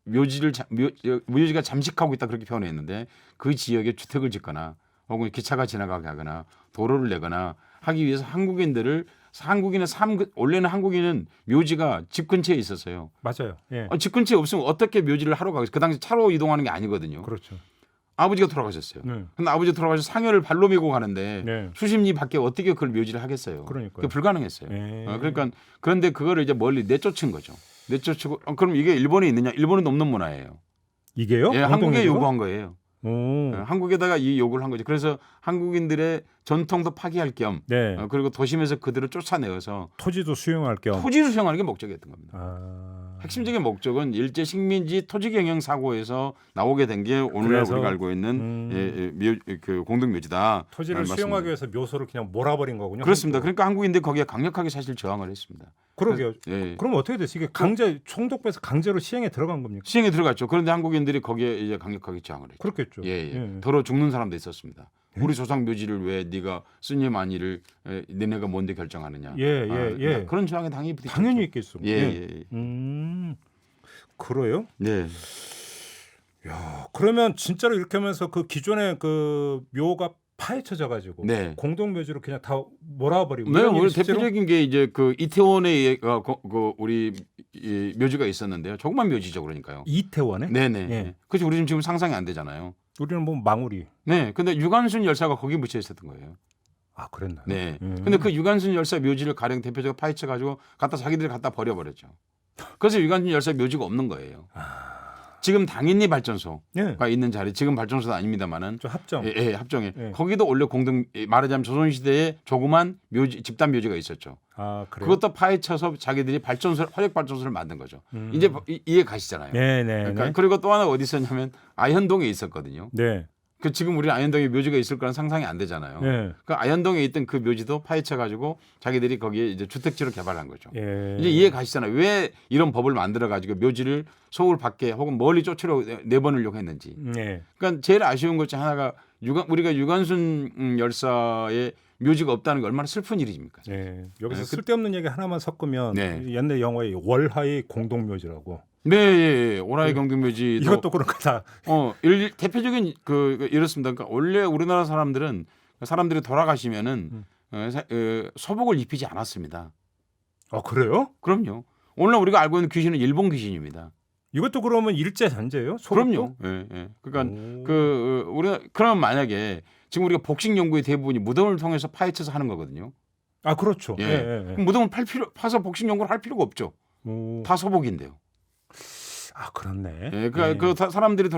묘지가 잠식하고 있다 그렇게 표현했는데 그 지역에 주택을 짓거나 혹은 기차가 지나가게 하거나 도로를 내거나 하기 위해서 원래는 한국인은 묘지가 집 근처에 있었어요. 맞아요. 예. 집 근처에 없으면 어떻게 묘지를 하러 가겠어요? 그 당시 차로 이동하는 게 아니거든요. 그렇죠. 아버지가 돌아가셨어요. 네. 근데 아버지가 돌아가셔서 상여를 발로 메고 가는데 네. 수십 리 밖에 어떻게 그걸 묘지를 하겠어요? 그러니까요. 그게 불가능했어요. 예. 그러니까 그런데 그거를 이제 멀리 내쫓은 거죠. 내쫓고 그럼 이게 일본에 있느냐? 일본은 없는 문화예요. 이게요? 예, 한국에 공동묘지가? 요구한 거예요. 오. 한국에다가 이 요구를 한 거죠. 그래서 한국인들의 전통도 파기할 겸 네. 그리고 도심에서 그들을 쫓아내어서 토지도 수용할 겸. 토지를 수용하는 게 목적이었던 겁니다. 아. 핵심적인 목적은 일제 식민지 토지 경영 사고에서 나오게 된 게 오늘날 그래서, 우리가 알고 있는 그 공동묘지다. 토지를 수용하기 위해서 묘소를 그냥 몰아버린 거군요. 그렇습니다. 한국으로. 그러니까 한국인들 거기에 강력하게 사실 저항을 했습니다. 그러게요. 예. 그럼 어떻게 됐어요? 이게 강제 총독부에서 강제로 시행에 들어간 겁니까? 시행에 들어갔죠. 그런데 한국인들이 거기에 이제 강력하게 저항을 했죠. 그렇겠죠. 예, 예. 예. 더러 죽는 사람도 있었습니다. 우리 조상 묘지를 왜 네가 스님 아니를 너네가 뭔데 결정하느냐. 예, 예. 그런 저항에 당연히 부딪혔죠. 당연히 있겠어. 예, 예. 그래요? 네. 야, 그러면 진짜로 이렇게 하면서 그 기존의 그 묘가 파헤쳐져 가지고 네. 공동묘지로 그냥 다 몰아버리고 네, 이런 오늘 일이 실제로? 대표적인 게 이제 그 이태원에 그 우리 이 묘지가 있었는데요. 조그만 묘지죠, 그러니까요. 이태원에? 네네. 예. 그렇죠. 우리 지금 상상이 안 되잖아요. 우리는 뭐 망우리. 네, 근데 유관순 열사가 거기 묻혀 있었던 거예요. 아, 그랬나요? 네. 근데 그 유관순 열사 묘지를 가령 대표적으로 파헤쳐 가지고 자기들이 갖다 버려버렸죠. 그래서 유관순 열사 묘지가 없는 거예요. 지금 당인리 발전소가 예. 있는 자리, 지금 발전소도 아닙니다만은 저 합정. 예, 합정에 예. 거기도 원래 말하자면 조선시대에 조그만 집단 묘지가 있었죠. 아, 그래요? 그것도 파헤쳐서 자기들이 화력 발전소를 만든 거죠. 이제 이해 가시잖아요. 네. 그러니까 그리고 또 하나 어디 있었냐면 아현동에 있었거든요. 네. 그 지금 우리 아현동에 묘지가 있을 거란 상상이 안 되잖아요. 네. 그 아현동에 있던 그 묘지도 파헤쳐 가지고 자기들이 거기에 이제 주택지로 개발한 거죠. 예. 이제 이해 가시잖아요. 왜 이런 법을 만들어 가지고 묘지를 서울 밖에 혹은 멀리 쫓으려 내보내려고 했는지. 네. 그러니까 제일 아쉬운 것 중 하나가 우리가 유관순 열사의 묘지가 없다는 게 얼마나 슬픈 일입니까? 네. 여기서 네, 쓸데없는 얘기 하나만 섞으면 네. 옛날 영화의 월하의 공동묘지라고. 네, 예. 오라이 경동묘지 이것도 그런가 다. 대표적인 이렇습니다. 그러니까 원래 우리나라 사람들이 돌아가시면은 소복을 입히지 않았습니다. 아, 그래요? 그럼요. 오늘 우리가 알고 있는 귀신은 일본 귀신입니다. 이것도 그러면 일제 잔재예요? 소록도? 그럼요. 예. 그러니까 우리가 그러면 만약에 지금 우리가 복식 연구의 대부분이 무덤을 통해서 파헤쳐서 하는 거거든요. 아, 그렇죠. 예. 예. 그럼 무덤을 파서 복식 연구를 할 필요가 없죠. 오. 다 소복인데요. 아, 그렇네. 예, 그러니까 예. 그 사람들이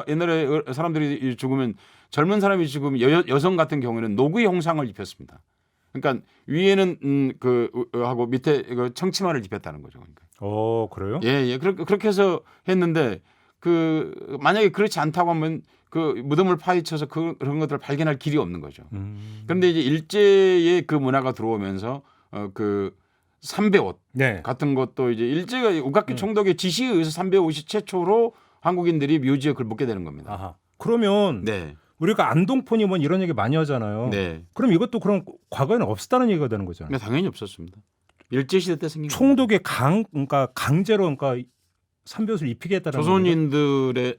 옛날에 사람들이 죽으면 젊은 사람이 죽으면 여성 같은 경우에는 노구의 홍상을 입혔습니다. 그러니까 위에는 하고 밑에 청치마를 입혔다는 거죠. 그러니까. 그래요? 예. 그렇게 해서 했는데 만약에 그렇지 않다고 하면 그 무덤을 파헤쳐서 그런 것들을 발견할 길이 없는 거죠. 그런데 이제 일제의 그 문화가 들어오면서 삼배 옷 네. 같은 것도 이제 일제가 우각기 총독의 지시에 의해서 삼배 옷이 최초로 한국인들이 묘지에 글 묻게 되는 겁니다. 아하. 그러면 네. 우리가 안동폰이 뭐 이런 얘기 많이 하잖아요. 네. 그럼 이것도 그럼 과거에는 없었다는 얘기가 되는 거잖아요. 네, 당연히 없었습니다. 일제시대 때 생긴 총독의 그러니까 강제로 그러니까 삼배옷을 입히게 했다는 거죠.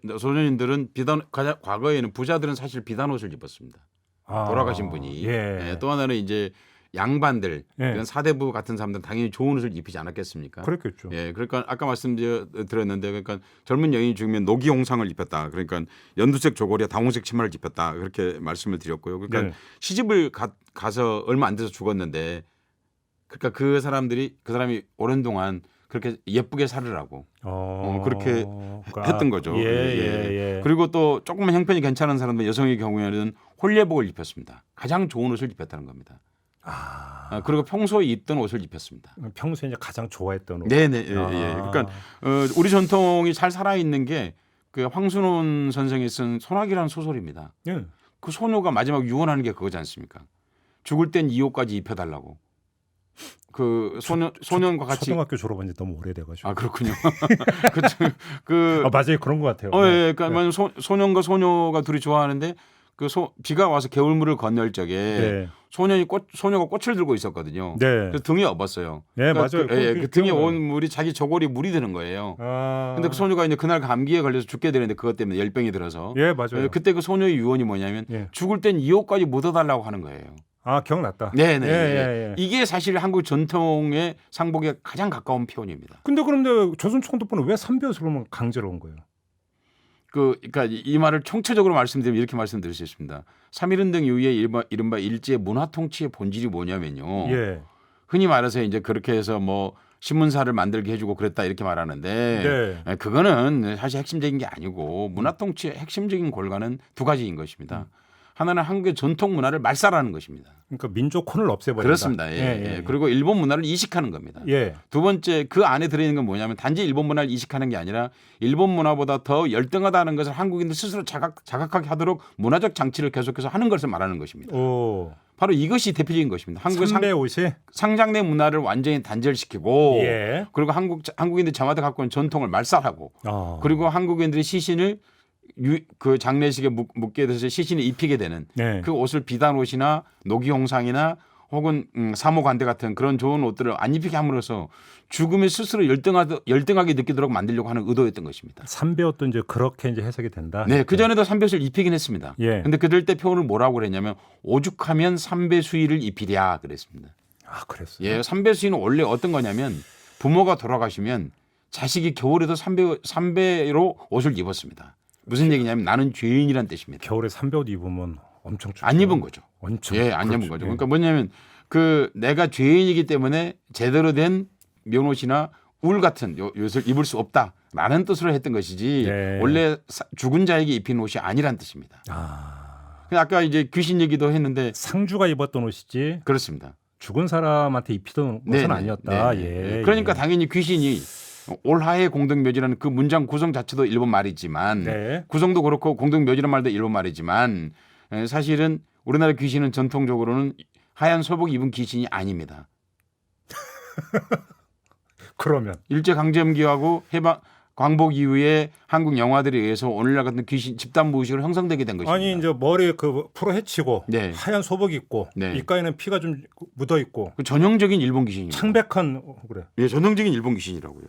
조선인들은 과거에는 부자들은 사실 비단 옷을 입었습니다. 돌아가신 분이. 예. 또 하나는 이제 양반들, 예. 이런 사대부 같은 사람들은 당연히 좋은 옷을 입히지 않았겠습니까? 그랬겠죠. 예, 그러니까 아까 말씀드렸는데, 그러니까 젊은 여인이 죽으면 노기홍상을 입혔다. 그러니까 연두색 조거리와 다홍색 치마를 입혔다. 그렇게 말씀을 드렸고요. 그러니까 네. 시집을 가서 얼마 안 돼서 죽었는데, 그러니까 그 사람이 오랜 동안 그렇게 예쁘게 살으라고 그렇게 했던 거죠. 예. 그리고 또 조금만 형편이 괜찮은 사람들 여성의 경우에는 홀례복을 입혔습니다. 가장 좋은 옷을 입혔다는 겁니다. 그리고 평소에 입던 옷을 입혔습니다. 평소에 이제 가장 좋아했던 옷. 네네. 그러니까 우리 전통이 잘 살아 있는 게 그 황순원 선생이 쓴 소나기라는 소설입니다. 예. 그 소녀가 마지막 유언하는 게 그거지 않습니까? 죽을 땐 이 옷까지 입혀달라고. 그 소년과 같이 초등학교 졸업한 지 너무 오래돼가지고. 아 그렇군요. 맞아요, 그런 것 같아요. 예, 그러니까 소년과 소녀가 둘이 좋아하는데 비가 와서 개울물을 건널 적에 소녀가 꽃을 들고 있었거든요. 네. 그래서 등에 업었어요. 네, 그러니까 맞아요. 그 등에 온 물이 자기 저고리 물이 되는 거예요. 근데 그 소녀가 이제 그날 감기에 걸려서 죽게 되는데 그것 때문에 열병이 들어서. 예, 맞아요. 그때 그 소녀의 유언이 뭐냐면 죽을 땐 이 옷까지 묻어달라고 하는 거예요. 기억났다. 네네. 예. 이게 사실 한국 전통의 상복에 가장 가까운 표현입니다. 근데 그런데 조선 총독부는 왜 삼배옷을 그러면 강제로 온 거예요? 그러니까 이 말을 총체적으로 말씀드리면 이렇게 말씀드릴 수 있습니다. 3.1운동 이후에 이른바 일제 문화 통치의 본질이 뭐냐면요. 예. 흔히 말해서 이제 그렇게 해서 뭐 신문사를 만들게 해주고 그랬다 이렇게 말하는데 그거는 사실 핵심적인 게 아니고 문화 통치의 핵심적인 골간은 두 가지인 것입니다. 하나는 한국의 전통 문화를 말살하는 것입니다. 그러니까 민족혼을 없애버린다. 그렇습니다. 예. 그리고 일본 문화를 이식하는 겁니다. 예. 두 번째 그 안에 들어있는 건 뭐냐면 단지 일본 문화를 이식하는 게 아니라 일본 문화보다 더 열등하다는 것을 한국인들 스스로 자각하게 하도록 문화적 장치를 계속해서 하는 것을 말하는 것입니다. 바로 이것이 대표적인 것입니다. 한국의 삼배옷이 상장내 문화를 완전히 단절시키고 예. 그리고 한국인들이 저마다 갖고 있는 전통을 말살하고 그리고 한국인들이 시신을 그 장례식에 묻게 돼서 시신을 입히게 되는 그 옷을 비단 옷이나 노기홍상이나 혹은 사모관대 같은 그런 좋은 옷들을 안 입히게 함으로써 죽음을 스스로 열등하게 느끼도록 만들려고 하는 의도였던 것입니다. 삼배옷도 이제 그렇게 이제 해석이 된다. 네, 그 전에도 삼배옷을 입히긴 했습니다. 그런데 그들 때 표현을 뭐라고 그랬냐면 오죽하면 삼배수의를 입히랴 그랬습니다. 그랬어요. 예, 삼배수의는 원래 어떤 거냐면 부모가 돌아가시면 자식이 겨울에도 삼배로 옷을 입었습니다. 무슨 얘기냐면 나는 죄인이란 뜻입니다. 겨울에 삼배옷 입으면 엄청 춥죠. 안 입은 거죠. 엄청. 안 입은 거죠. 그러니까 뭐냐면 내가 죄인이기 때문에 제대로 된 면옷이나 울 같은 옷을 입을 수 없다라는 뜻으로 했던 것이지 원래 죽은 자에게 입힌 옷이 아니란 뜻입니다. 아까 이제 귀신 얘기도 했는데 상주가 입었던 옷이지. 그렇습니다. 죽은 사람한테 입히던 옷은 아니었다. 그러니까 당연히 귀신이 올하의 공덕묘지라는 그 문장 구성 자체도 일본 말이지만 구성도 그렇고 공덕묘지라는 말도 일본 말이지만 사실은 우리나라 귀신은 전통적으로는 하얀 소복 입은 귀신이 아닙니다. 그러면 일제강점기하고 광복 이후에 한국 영화들에 의해서 오늘날 같은 귀신 집단 무의식으로 형성되게 된 것입니다. 아니 이제 머리에 풀어 헤치고 하얀 소복 입고 입가에는 피가 좀 묻어 있고 전형적인 일본 귀신입니다. 창백한 그래. 예, 전형적인 일본 귀신이라고요.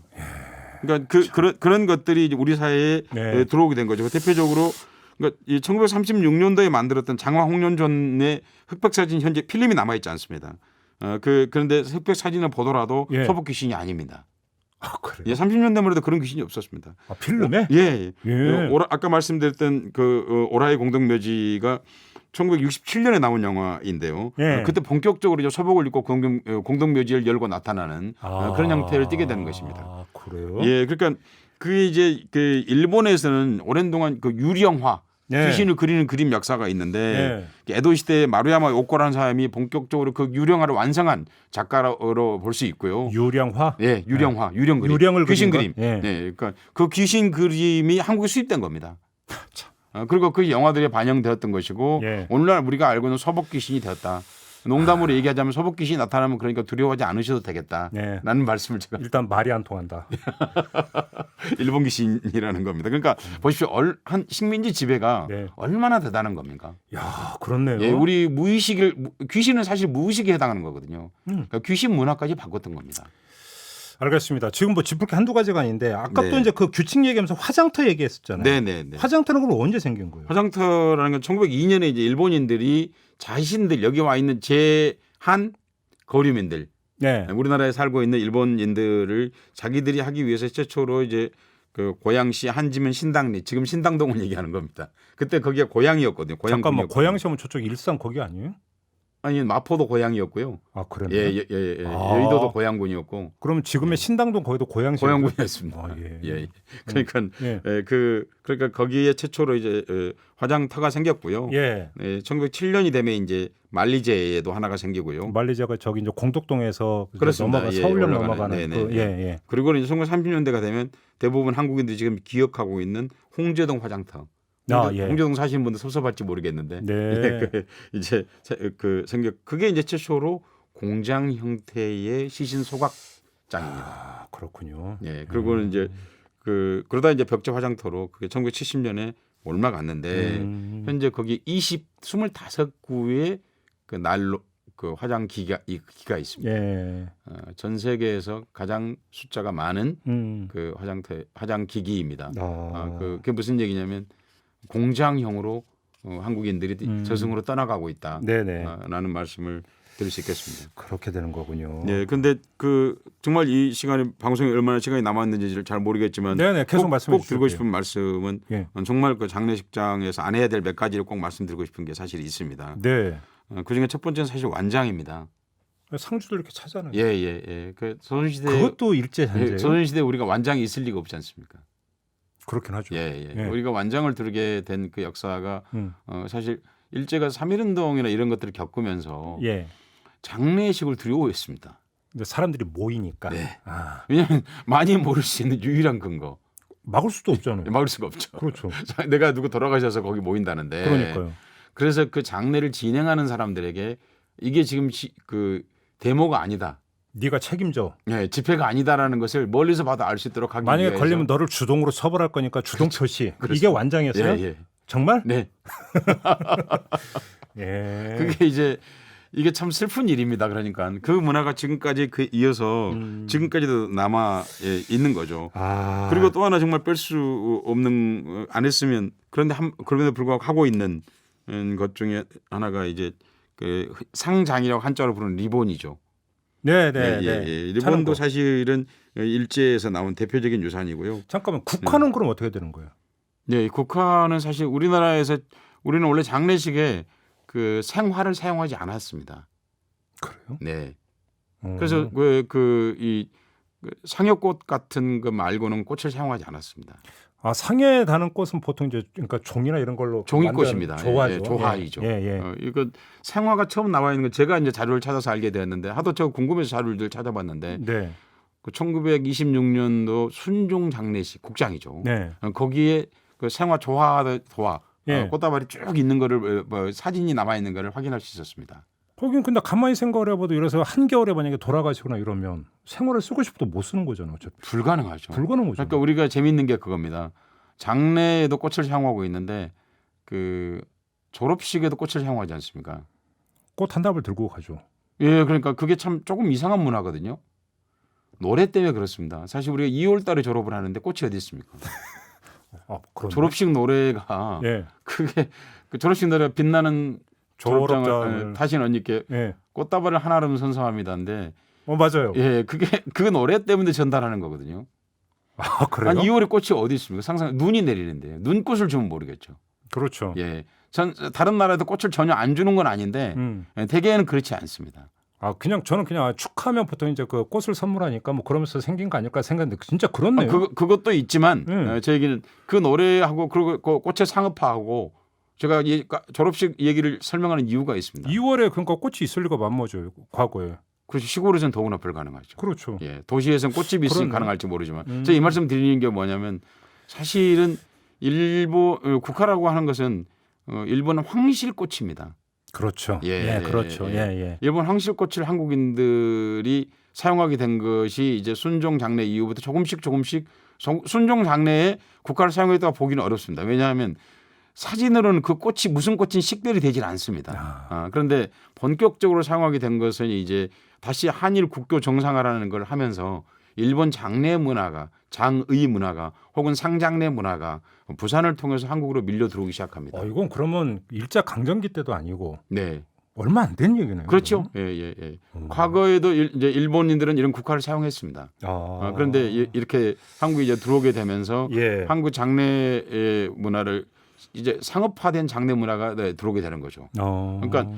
그러니까 그런 것들이 이제 우리 사회에 들어오게 된 거죠. 대표적으로 그러니까 1936년도에 만들었던 장화 홍련전의 흑백 사진 현재 필름이 남아 있지 않습니다. 그런데 흑백 사진을 보더라도 소복 귀신이 아닙니다. 그래요? 30년대만 해도 그런 귀신이 없었습니다. 필름에? 아까 말씀드렸던 그 오라의 공덕묘지가 1967년에 나온 영화인데요. 그때 본격적으로 이제 소복을 입고 공덕묘지를 열고 나타나는 그런 형태를 띠게 되는 것입니다. 그래요? 예, 그러니까 그게 이제 그 일본에서는 오랜 동안 그 유령화 귀신을 그리는 그림 역사가 있는데 에도 시대에 마루야마 오코라는 사람이 본격적으로 그 유령화를 완성한 작가로 볼 수 있고요. 유령화? 예, 유령 그림. 유령을 귀신 그림. 그러니까 그 귀신 그림이 한국에 수입된 겁니다. 그리고 그 영화들에 반영되었던 것이고 오늘날 우리가 알고 있는 소복 귀신이 되었다. 농담으로 얘기하자면 소복 귀신이 나타나면 그러니까 두려워하지 않으셔도 되겠다라는 네. 말씀을 제가 일단 말이 안 통한다. 일본 귀신이라는 겁니다. 그러니까 보십시오. 한 식민지 지배가 네. 얼마나 대단한 겁니까? 야, 그렇네요. 예, 우리 귀신은 사실 무의식에 해당하는 거거든요. 그러니까 귀신 문화까지 바꿨던 겁니다. 알겠습니다. 지금 뭐 짚을 게 한두 가지가 아닌데 아까 네. 또 이제 그 규칙 얘기하면서 화장터 얘기했었잖아요. 네네네. 화장터는 그럼 언제 생긴 거예요? 화장터라는 건 1902년에 이제 일본인들이 자신들 여기 와 있는 제한 거류민들, 네. 우리나라에 살고 있는 일본인들을 자기들이 하기 위해서 최초로 이제 그 고양시 한지면 신당리, 지금 신당동을 얘기하는 겁니다. 그때 거기가 고향이었거든요. 잠깐만, 고양시 하면 저쪽 일산 거기 아니에요? 아니 마포도 고향이었고요. 아, 그래요? 예. 아. 여의도도 고향군이었고. 그러면 지금의 신당동 거기도 고양시 고향군이었습니다. 아, 예. 예. 그러니까 예. 그러니까 거기에 최초로 이제 화장터가 생겼고요. 예. 1907년이 되면 이제 만리제도 하나가 생기고요. 말리자가 저기 이제 공덕동에서 그렇습니다. 넘어가 예, 서울역 올라가는. 넘어가는 네네. 그, 예. 그리고 이제 1930년대가 되면 대부분 한국인들이 지금 기억하고 있는 홍제동 화장터. 아, 예. 홍제동 사시는 분들 섭섭할지 모르겠는데 네. 이제 그게 이제 최초로 공장 형태의 시신 소각장입니다. 아, 그렇군요. 예. 그리고는 이제 그러다 이제 벽제 화장터로 그게 1970년에 올라갔는데 현재 거기 25구의 그 난로 그 화장 기가 있습니다. 예. 전 세계에서 가장 숫자가 많은 음. 그 화장 기기입니다. 아. 그게 무슨 얘기냐면 공장형으로 한국인들이 저승으로 떠나가고 있다. 네네. 라는 말씀을 드릴 수 있겠습니다. 그렇게 되는 거군요. 네, 근데 정말 이 시간에 방송에 얼마나 시간이 남았는지를 잘 모르겠지만 네네, 계속 말씀해 꼭 드리고 주십시오. 싶은 말씀은 예. 정말 그 장례식장에서 안 해야 될 몇 가지를 꼭 말씀드리고 싶은 게 사실 있습니다. 네. 그중에 첫 번째는 사실 완장입니다. 상주도 이렇게 차잖아요. 예. 그 조선시대 그것도 일제 잔재예요. 조선시대 우리가 완장이 있을 리가 없지 않습니까? 그렇긴 하죠. 예. 예. 우리가 완장을 들게 된 그 역사가 음. 사실 일제가 3.1운동이나 이런 것들을 겪으면서 예. 장례식을 두려워했습니다. 근데 사람들이 모이니까. 네. 아, 왜냐하면 많이 모를 수 있는 유일한 근거. 막을 수도 없잖아요. 막을 수가 없죠. 그렇죠. 내가 누구 돌아가셔서 거기 모인다는데. 그러니까요. 그래서 그 장례를 진행하는 사람들에게 이게 지금 그 데모가 아니다. 네가 책임져. 예, 집회가 아니다라는 것을 멀리서 봐도 알 수 있도록 하기 만약에 위해서. 걸리면 너를 주동으로 처벌할 거니까 주동 표시. 이게 그렇습니다. 완장이었어요? 예. 정말? 네. 예. 그게 이게 참 슬픈 일입니다. 그러니까 그 문화가 지금까지 이어서 지금까지도 남아 있는 거죠. 아. 그리고 또 하나 정말 뺄 수 없는 안 했으면 그럼에도 불구하고 하고 있는 것 중에 하나가 이제 그 상장이라고 한자로 부르는 리본이죠. 네네. 리본도 사실은 일제에서 나온 대표적인 유산이고요. 잠깐만 국화는 그럼 어떻게 되는 거예요? 네, 국화는 사실 우리는 원래 장례식에 그 생화를 사용하지 않았습니다. 그래요? 네. 그래서 이 상여꽃 같은 거 말고는 꽃을 사용하지 않았습니다. 아, 상에 다는 꽃은 보통 이제 그러니까 종이나 이런 걸로 종이꽃입니다. 조화죠. 예, 조화이죠. 예. 이거 생화가 처음 나와 있는 거 제가 이제 자료를 찾아서 알게 되었는데 하도 제가 궁금해서 자료를 찾아봤는데 네. 그 1926년도 순종 장례식 국장이죠. 네. 거기에 그 생화 조화 예. 꽃다발이 쭉 있는 거를 사진이 남아 있는 거를 확인할 수 있었습니다. 거긴 근데 가만히 생각을 해봐도 이래서 한겨울에 만약에 돌아가시거나 이러면 생활을 쓰고 싶어도 못 쓰는 거잖아요. 어차피. 불가능하죠. 불가능하죠. 그러니까 우리가 재밌는 게 그겁니다. 장례에도 꽃을 사용하고 있는데 그 졸업식에도 꽃을 사용하지 않습니까? 꽃 한 답을 들고 가죠. 예, 그러니까 그게 참 조금 이상한 문화거든요. 노래 때문에 그렇습니다. 사실 우리가 2월 달에 졸업을 하는데 꽃이 어디 있습니까? 아, 그런 졸업식 노래가 예. 그게 그 졸업식 노래가 빛나는 졸업장을 졸업장을 타신 언니께 예. 꽃다발을 하나름 선사합니다인데 맞아요. 예, 그 노래 때문에 전달하는 거거든요. 아, 그래요? 아니 2월에 꽃이 어디 있습니까? 상상 눈이 내리는데요. 눈꽃을 주면 모르겠죠. 그렇죠. 예, 다른 나라에도 꽃을 전혀 안 주는 건 아닌데 대개는 그렇지 않습니다. 아, 저는 그냥 축하하면 보통 이제 그 꽃을 선물하니까 뭐 그러면서 생긴 거 아닐까 생각했는데 진짜 그렇네요. 그것도 있지만 제 얘기는 그 노래하고 그리고 그 꽃의 상업화하고 제가 졸업식 얘기를 설명하는 이유가 있습니다. 2월에 그러니까 꽃이 있을 리가 만무죠. 과거에. 그렇죠. 시골에서는 더구나 불가능하죠. 그렇죠. 예, 도시에서는 꽃집이 있으면 그러네. 가능할지 모르지만 제가 이 말씀 드리는 게 뭐냐면 사실은 국화라고 하는 것은 일본 황실꽃입니다. 그렇죠. 예, 그렇죠. 예. 일본 황실꽃을 한국인들이 사용하게 된 것이 이제 순종 장례 이후부터 조금씩 순종 장례에 국화를 사용했다가 보기는 어렵습니다. 왜냐하면 사진으로는 그 꽃이 무슨 꽃인지 식별이 되질 않습니다. 그런데 본격적으로 사용하게 된 것은 이제 다시 한일 국교 정상화라는 걸 하면서 일본 장례 문화가 장의 문화가 혹은 상장례 문화가 부산을 통해서 한국으로 밀려 들어오기 시작합니다. 이건 그러면 일제 강점기 때도 아니고 네. 얼마 안 된 얘기네요. 그렇죠. 예. 과거에도 이제 일본인들은 이런 국화를 사용했습니다. 그런데 이렇게 한국에 이제 들어오게 되면서 한국 장례 문화를 이제 상업화된 장례 문화가 들어오게 되는 거죠. 그러니까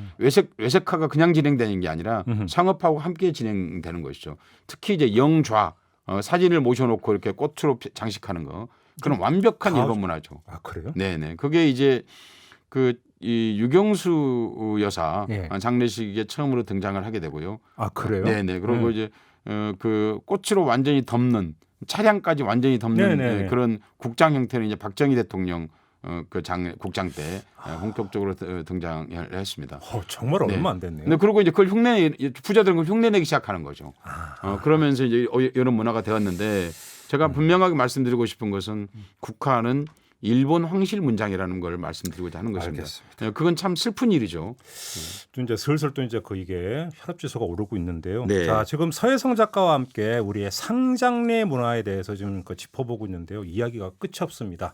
외색화가 그냥 진행되는 게 아니라 상업화하고 함께 진행되는 것이죠. 특히 이제 영좌 사진을 모셔놓고 이렇게 꽃으로 장식하는 거 그런 완벽한 일본 문화죠. 아 그래요? 네네. 그게 이제 이 유경수 여사 장례식에 처음으로 등장을 하게 되고요. 아 그래요? 네네. 그리고 이제 그 꽃으로 완전히 덮는 차량까지 완전히 덮는 그런 국장 형태는 이제 박정희 대통령 국장 때 본격적으로 등장을 했습니다. 정말 얼마 안 됐네요. 근데 그리고 이제 그걸 부자들은 그걸 흉내내기 시작하는 거죠. 그러면서 이제 이런 문화가 되었는데 제가 분명하게 말씀드리고 싶은 것은 국화는 일본 황실 문장이라는 걸 말씀드리고자 하는 것입니다. 알겠습니다. 그건 참 슬픈 일이죠. 또 이제 슬슬 또 이제 이게 혈압 지수가 오르고 있는데요. 네. 자, 지금 서혜성 작가와 함께 우리의 상장례 문화에 대해서 지금 짚어보고 있는데요. 이야기가 끝이 없습니다.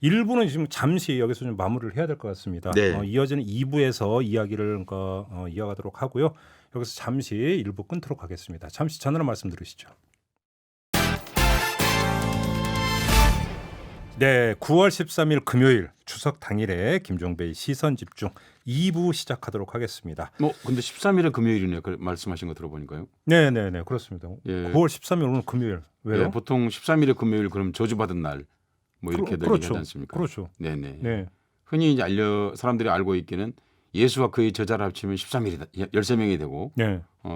1부는 지금 잠시 여기서 좀 마무리를 해야 될 것 같습니다. 네. 이어지는 2부에서 이야기를 이어가도록 하고요. 여기서 잠시 1부 끊도록 하겠습니다. 잠시 전화로 말씀 들으시죠. 네, 9월 13일 금요일 추석 당일에 김종배의 시선 집중 2부 시작하도록 하겠습니다. 근데 13일에 금요일이네요. 말씀하신 거 들어보니까요. 네, 그렇습니다. 9월 13일 오늘 금요일. 왜요? 보통 13일에 금요일 그럼 저주받은 날 이렇게들 얘기하지 않습니까? 그렇죠. 네. 흔히 이제 사람들이 알고 있기는 예수와 그의 저자를 합치면 13일이다. 13명이 되고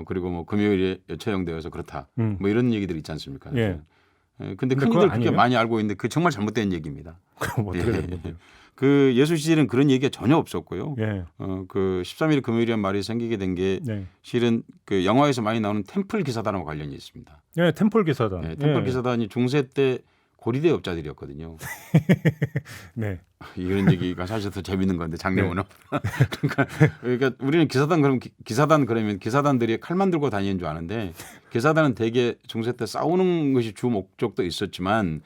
그리고 금요일에 처형되어서 그렇다. 이런 얘기들이 있지 않습니까? 근데 흔히들 그렇게 많이 알고 있는데 그 정말 잘못된 얘기입니다. 그럼 어떻게 되는 건데요? 그 예수 시절은 그런 얘기가 전혀 없었고요. 그 13일 금요일이라는 말이 생기게 된 게 실은 그 영화에서 많이 나오는 템플 기사단하고 관련이 있습니다. 네, 템플 기사단. 템플 기사단이 중세 때 고리대 업자들이었거든요. 네. 이런 얘기가 사실 더 재밌는 건데 장례문화. 그러니까 우리는 기사단 그러면 기사단들이 칼만 들고 다니는 줄 아는데 기사단은 대개 중세 때 싸우는 것이 주 목적도 있었지만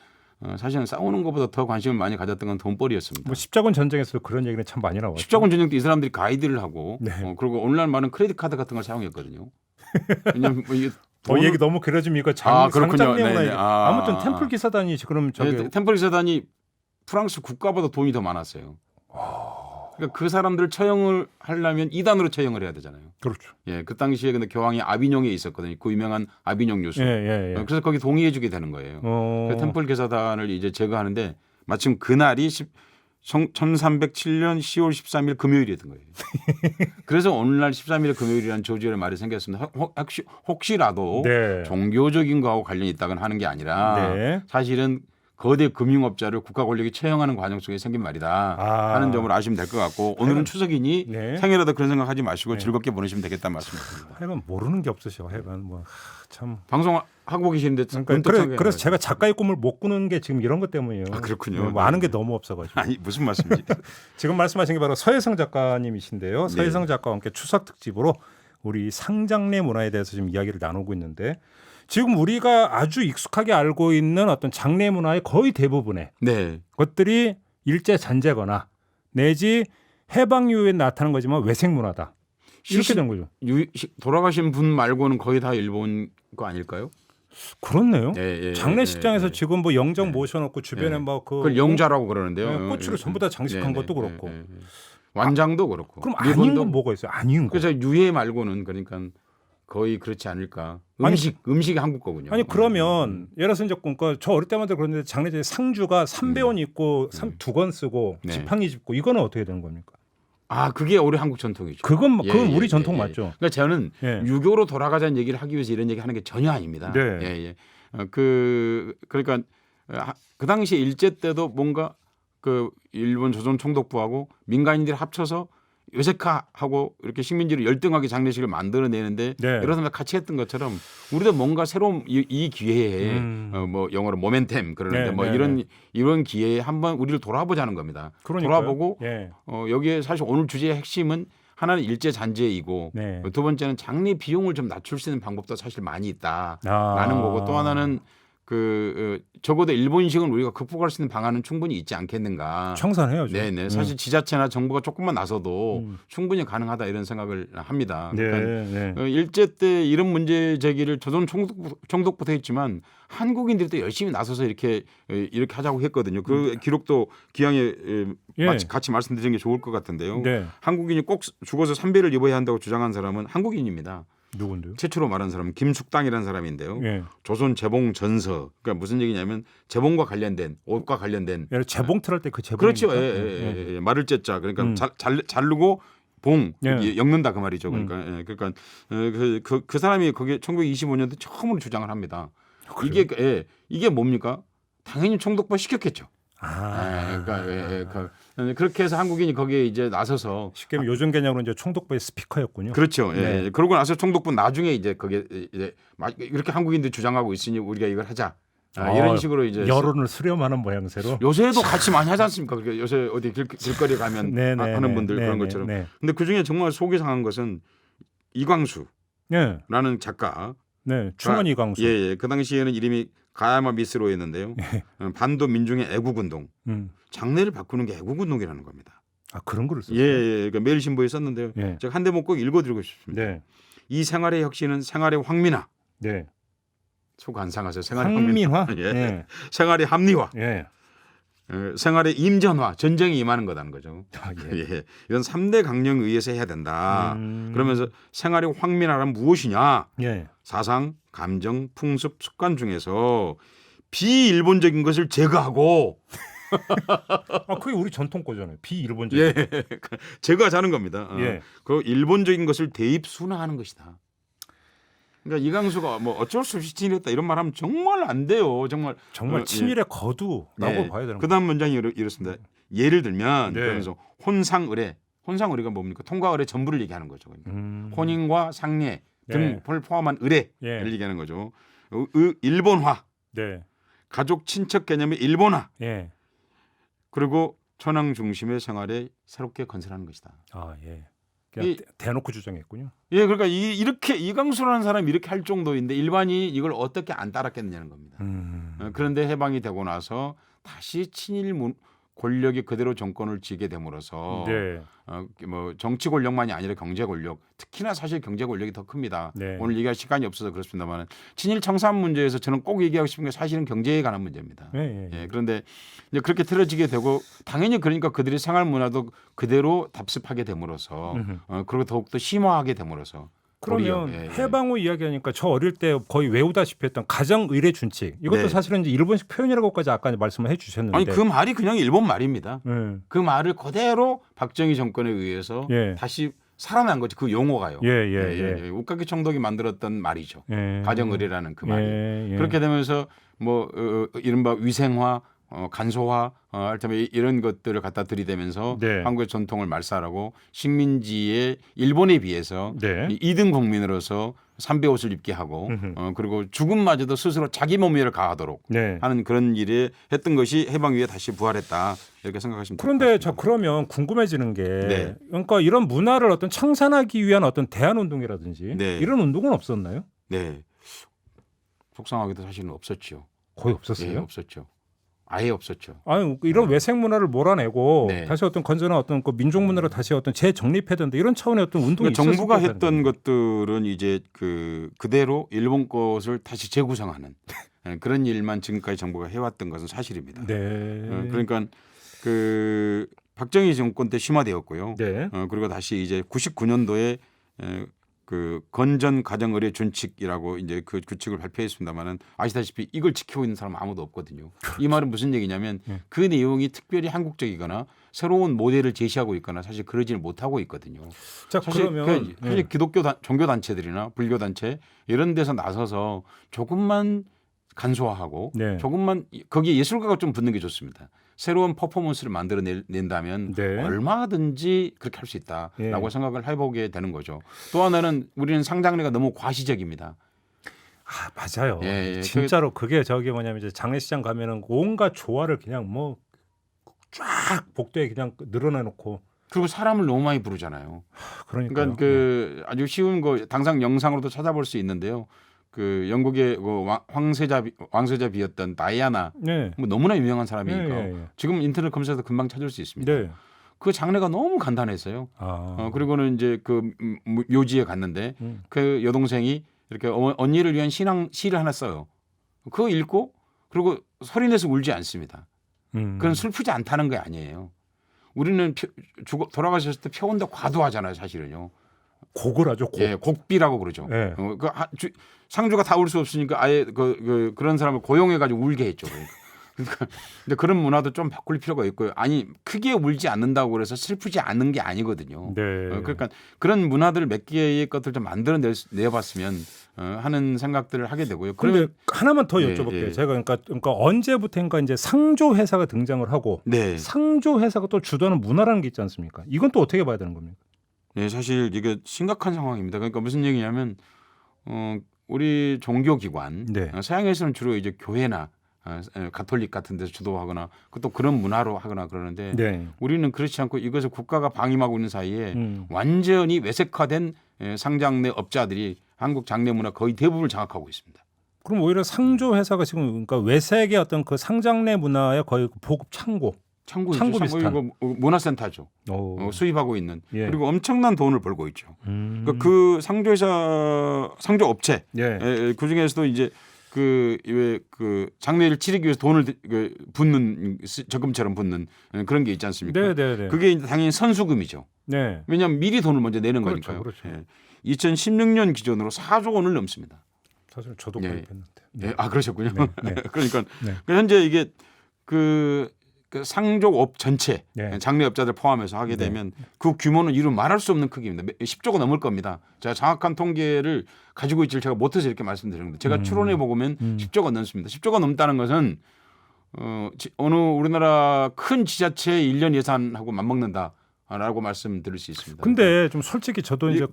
사실은 싸우는 것보다 더 관심을 많이 가졌던 건 돈벌이였습니다. 십자군 전쟁에서도 그런 얘기는 참 많이 나왔죠. 십자군 전쟁 때 이 사람들이 가이드를 하고 그리고 오늘날 많은 크레딧 카드 같은 걸 사용했거든요. 왜냐하면 얘기 너무 길어지면 이거 상장례문화. 아무튼 템플 기사단이 그럼 템플 기사단이 프랑스 국가보다 돈이 더 많았어요. 그러니까 그 사람들을 처형을 하려면 이단으로 처형을 해야 되잖아요. 그렇죠. 그 당시에 근데 교황이 아비뇽에 있었거든요. 그 유명한 아비뇽 요수. 그래서 거기 동의해주게 되는 거예요. 그 템플 기사단을 이제 제거하는데 마침 그날이 1307년 10월 13일 금요일이었던 거예요. 그래서 오늘날 13일 금요일이라는 조지의 말이 생겼습니다. 혹시라도 종교적인 거하고 관련이 있다거나 하는 게 아니라 사실은 거대 금융업자를 국가 권력이 처형하는 과정 속에 생긴 말이다 하는 점을 아시면 될 것 같고 오늘은 추석이니 생일에도 그런 생각하지 마시고 즐겁게 보내시면 되겠다는 말씀입니다. 하여간 모르는 게 없으셔. 하여간 참 방송하고 계시는데 그래서 제가 작가의 꿈을 못 꾸는 게 지금 이런 것 때문이에요. 그렇군요. 아는 게 너무 없어가지고. 아니 무슨 말씀이지? 지금 말씀하신 게 바로 서혜성 작가님이신데요. 서혜성 작가와 함께 추석 특집으로 우리 상장례 문화에 대해서 지금 이야기를 나누고 있는데 지금 우리가 아주 익숙하게 알고 있는 어떤 장례 문화의 거의 대부분의 것들이 일제 잔재거나 내지 해방 이후에 나타난 거지만 외색 문화다. 이렇게 된 거죠. 돌아가신 분 말고는 거의 다 일본 거 아닐까요? 그렇네요. 장례식장에서 지금 영정 모셔놓고 주변에 그걸 영자라고 그러는데요. 꽃으로 전부 다 장식한 것도 그렇고 완장도 그렇고. 그럼 아닌 건 뭐가 있어요? 아닌 거. 그래서 유해 말고는 그러니까 거의 그렇지 않을까. 음식이 한국 거군요. 아니 그러면 예를 들어서 이제 저 어릴 때마다 그런데 장례제 상주가 3배원 있고 2권 쓰고 지팡이 짚고 이거는 어떻게 되는 겁니까? 그게 우리 한국 전통이죠. 그건 우리 전통 맞죠. 그러니까 저는 유교로 돌아가자는 얘기를 하기 위해서 이런 얘기 하는 게 전혀 아닙니다. 그러니까 그 당시 일제 때도 뭔가 그 일본 조선 총독부하고 민간인들이 합쳐서 외색하고 이렇게 식민지를 열등하게 장례식을 만들어내는데 네. 여러 사람들 같이 했던 것처럼 우리도 뭔가 새로운 이 기회에 뭐 영어로 모멘텀 그러는데 네, 뭐 네, 이런 기회에 한번 우리를 돌아보자는 겁니다. 그러니까요. 돌아보고 예. 여기에 사실 오늘 주제의 핵심은 하나는 일제 잔재이고 네. 두 번째는 장례 비용을 좀 낮출 수 있는 방법도 사실 많이 있다라는 아. 거고 또 하나는 적어도 일본식은 우리가 극복할 수 있는 방안은 충분히 있지 않겠는가. 청산해야죠. 네네. 사실 지자체나 정부가 조금만 나서도 충분히 가능하다 이런 생각을 합니다. 네, 그러니까 네. 일제 때 이런 문제 제기를 조선 총독부터 했지만 한국인들이 또 열심히 나서서 이렇게 하자고 했거든요. 그 기록도 기왕에 예. 같이 말씀드리는 게 좋을 것 같은데요. 네. 한국인이 꼭 죽어서 산배를 입어야 한다고 주장한 사람은 한국인입니다. 누군데요? 최초로 말한 사람은 김숙당이라는 사람인데요. 예. 조선 재봉 전서. 그러니까 무슨 얘기냐면 재봉과 관련된 옷과 관련된. 예를 재봉틀 할 때 그 재봉. 그렇죠. 예. 말을 째자. 그러니까 자르고 봉 예. 엮는다 그 말이죠. 그러니까 그러니까 그 사람이 거기에 1925년도 처음으로 주장을 합니다. 그래요? 이게 뭡니까? 당연히 총독부가 시켰겠죠. 아. 그러니까 그렇게 해서 한국인이 거기에 이제 나서서 쉽게 말하면 요즘 개념으로 이제 총독부의 스피커였군요. 그렇죠. 네. 예. 그러고 나서 총독부 나중에 이제 거기에 이제 이렇게 한국인들이 주장하고 있으니 우리가 이걸 하자. 이런 식으로 이제 여론을 수렴하는 모양새로. 요새도 같이 많이 하지 않습니까? 그러니까 요새 어디 길거리 가면 하는 분들 그런 것처럼. 근데 그 중에 정말 속이 상한 것은 이광수라는 네. 작가. 네. 충원 이광수. 예. 그 당시에는 이름이 가야마 미스로였는데요. 반도 민중의 애국운동. 장례를 바꾸는 게 애국운동이라는 겁니다. 아 그런 거를 썼어요. 예. 그러니까 매일신보에 썼는데요. 예. 제가 한 대목 꼭 읽어드리고 싶습니다. 네. 이 생활의 혁신은 생활의 황민화. 네. 속 안 상하세요. 생활의 황민화. 예. 예. 생활의 합리화. 예. 생활의 임전화. 전쟁에 임하는 거다는 거죠. 아, 예. 예. 이건 3대 강령에 의해서 해야 된다. 그러면서 생활의 황민화란 무엇이냐? 예. 사상, 감정, 풍습, 습관 중에서 비일본적인 것을 제거하고 아 그게 우리 전통 거잖아요. 비일본적. 예. 제거하자는 겁니다. 예. 그 일본적인 것을 대입 순화하는 것이다. 그러니까 이광수가 뭐 어쩔 수 없이 친일했다 이런 말하면 정말 안 돼요. 정말 친일의 거두라고 봐야 되는 거예요. 그다음 문장이 이렇습니다. 예를 들면 네. 그러면서 혼상의례, 혼상의례가 뭡니까? 통과의례 전부를 얘기하는 거죠. 그러니까. 혼인과 상례 등을 포함한 의례를 얘기하는 거죠. 일본화, 네. 가족 친척 개념의 일본화, 예. 그리고 천황 중심의 생활에 새롭게 건설하는 것이다. 아 예. 그냥 대놓고 주장했군요. 예, 그러니까 이렇게 이광수라는 사람이 이렇게 할 정도인데 일반인이 이걸 어떻게 안 따랐겠느냐는 겁니다. 그런데 해방이 되고 나서 다시 친일 권력이 그대로 정권을 쥐게 됨으로써 네. 뭐 정치 권력만이 아니라 경제 권력, 특히나 사실 경제 권력이 더 큽니다. 네. 오늘 얘기할 시간이 없어서 그렇습니다만 친일 청산 문제에서 저는 꼭 얘기하고 싶은 게 사실은 경제에 관한 문제입니다. 예. 그런데 이제 그렇게 틀어지게 되고 당연히 그러니까 그들의 생활 문화도 그대로 답습하게 됨으로써 그리고 더욱더 심화하게 됨으로써 그러면 해방 후 이야기하니까 저 어릴 때 거의 외우다시피 했던 가정 의례 준칙 이것도 사실은 이제 일본식 표현이라고까지 아까 말씀을 해주셨는데 아니 그 말이 그냥 일본 말입니다. 예. 그 말을 그대로 박정희 정권에 의해서 다시 살아난 거죠. 그 용어가요. 웃각기 총독이 만들었던 말이죠. 가정 의례라는 그 말이. 그렇게 되면서 뭐 이른바 위생화, 간소화, 하여튼 이런 것들을 갖다 들이대면서 한국의 전통을 말살하고 식민지의 일본에 비해서 2등 국민으로서 삼배 옷을 입게 하고 그리고 죽음마저도 스스로 자기 몸위를 가하도록 하는 그런 일에 했던 것이 해방 이후에 다시 부활했다 이렇게 생각하시면 됩니다. 그런데 저 그러면 궁금해지는 게 그러니까 이런 문화를 어떤 청산하기 위한 어떤 대안 운동이라든지 이런 운동은 없었나요? 네, 속상하게도 사실은 없었죠. 거의 없었어요? 네, 없었죠. 아예 없었죠. 아니 이런 외색 문화를 몰아내고 다시 어떤 건전한 어떤 그 민족 문화를 다시 어떤 재정립해야 된다 이런 차원의 어떤 운동이 그러니까 정부가 했던 것들은 이제 그대로 일본 것을 다시 재구성하는 그런 일만 지금까지 정부가 해왔던 것은 사실입니다. 그러니까 그 박정희 정권 때 심화되었고요. 그리고 다시 이제 99년도에 그 건전 가정 의례 준칙이라고 이제 그 규칙을 발표했습니다만은 아시다시피 이걸 지키고 있는 사람 아무도 없거든요. 이 말은 무슨 얘기냐면 그 내용이 특별히 한국적이거나 새로운 모델을 제시하고 있거나 사실 그러지는 못하고 있거든요. 자, 사실 그러면 사실 기독교 종교 단체들이나 불교 단체 이런 데서 나서서 조금만 간소화하고 조금만 거기에 예술가가 좀 붙는 게 좋습니다. 새로운 퍼포먼스를 만들어낸다면 네. 얼마든지 그렇게 할 수 있다라고 생각을 해보게 되는 거죠. 또 하나는 우리는 상장례가 너무 과시적입니다. 아, 맞아요. 예, 예. 진짜로 그게 저기 뭐냐면 이제 장례식장 가면은 온갖 조화를 그냥 뭐 쫙 복도에 그냥 늘어내놓고 그리고 사람을 너무 많이 부르잖아요. 그러니까 그 아주 쉬운 거 당장 영상으로도 찾아볼 수 있는데요. 그 영국의 그 왕세자비였던 다이아나 네. 뭐 너무나 유명한 사람이니까 예. 지금 인터넷 검색해서 금방 찾을 수 있습니다. 네. 그 장례가 너무 간단했어요. 아. 그리고는 이제 그 묘지에 갔는데 그 여동생이 이렇게 언니를 위한 시를 하나 써요. 그거 읽고 그리고 소리내서 울지 않습니다. 그건 슬프지 않다는 게 아니에요. 우리는 돌아가셨을 때 표현도 과도하잖아요, 사실은요. 곡을 하죠. 곡. 예, 곡비라고 그러죠. 예. 상주가 다 울 수 없으니까 아예 그런 사람을 고용해가지고 울게 했죠. 그러니까 근데 그런 문화도 좀 바꿀 필요가 있고요. 아니 크게 울지 않는다고 그래서 슬프지 않는 게 아니거든요. 네. 그러니까 그런 문화들 몇 개의 것들 좀 만들어내봤으면 하는 생각들을 하게 되고요. 그런데 하나만 더 예, 여쭤볼게요. 예. 제가 그러니까 언제부터인가 이제 상조 회사가 등장을 하고 네. 상조 회사가 또 주도하는 문화라는 게 있지 않습니까? 이건 또 어떻게 봐야 되는 겁니까? 네, 사실 이게 심각한 상황입니다. 그러니까 무슨 얘기냐면 우리 종교기관 네. 서양에서는 주로 이제 교회나 가톨릭 같은 데서 주도하거나 그것도 그런 문화로 하거나 그러는데 네. 우리는 그렇지 않고 이것을 국가가 방임하고 있는 사이에 완전히 외색화된 상장내 업자들이 한국 장례 문화 거의 대부분을 장악하고 있습니다. 그럼 오히려 상조 회사가 지금 그러니까 외색의 어떤 그 상장내 문화의 거의 보급 창고 창고 비슷한. 문화센터죠. 수입하고 있는 예. 그리고 엄청난 돈을 벌고 있죠. 그러니까 그 상조회사 상조 업체 예. 그 중에서도 이제 그 장례를 치르기 위해서 돈을 붓는 적금처럼 붓는 그런 게 있지 않습니까? 네. 그게 이제 당연히 선수금이죠. 네. 왜냐하면 미리 돈을 먼저 내는 그렇죠, 거니까요. 그렇죠. 예. 2016년 기준으로 4조 원을 넘습니다. 사실 저도 예. 가입했는데. 네. 아 그러셨군요. 네. 그러니까 네. 현재 이게 그 상족업 전체 네. 장례업자들 포함해서 하게 되면 그 규모는 이루 말할 수 없는 크기입니다. 10조가 넘을 겁니다. 제가 정확한 통계를 가지고 있지를 제가 못해서 이렇게 말씀드리는 겁니다. 제가 추론해 보면 10조가 넘습니다. 10조가 넘다는 것은 어느 우리나라 큰 지자체의 1년 예산하고 맞먹는다. 라고 말씀드릴 수 있습니다. 근데 좀 솔직히 저도 이제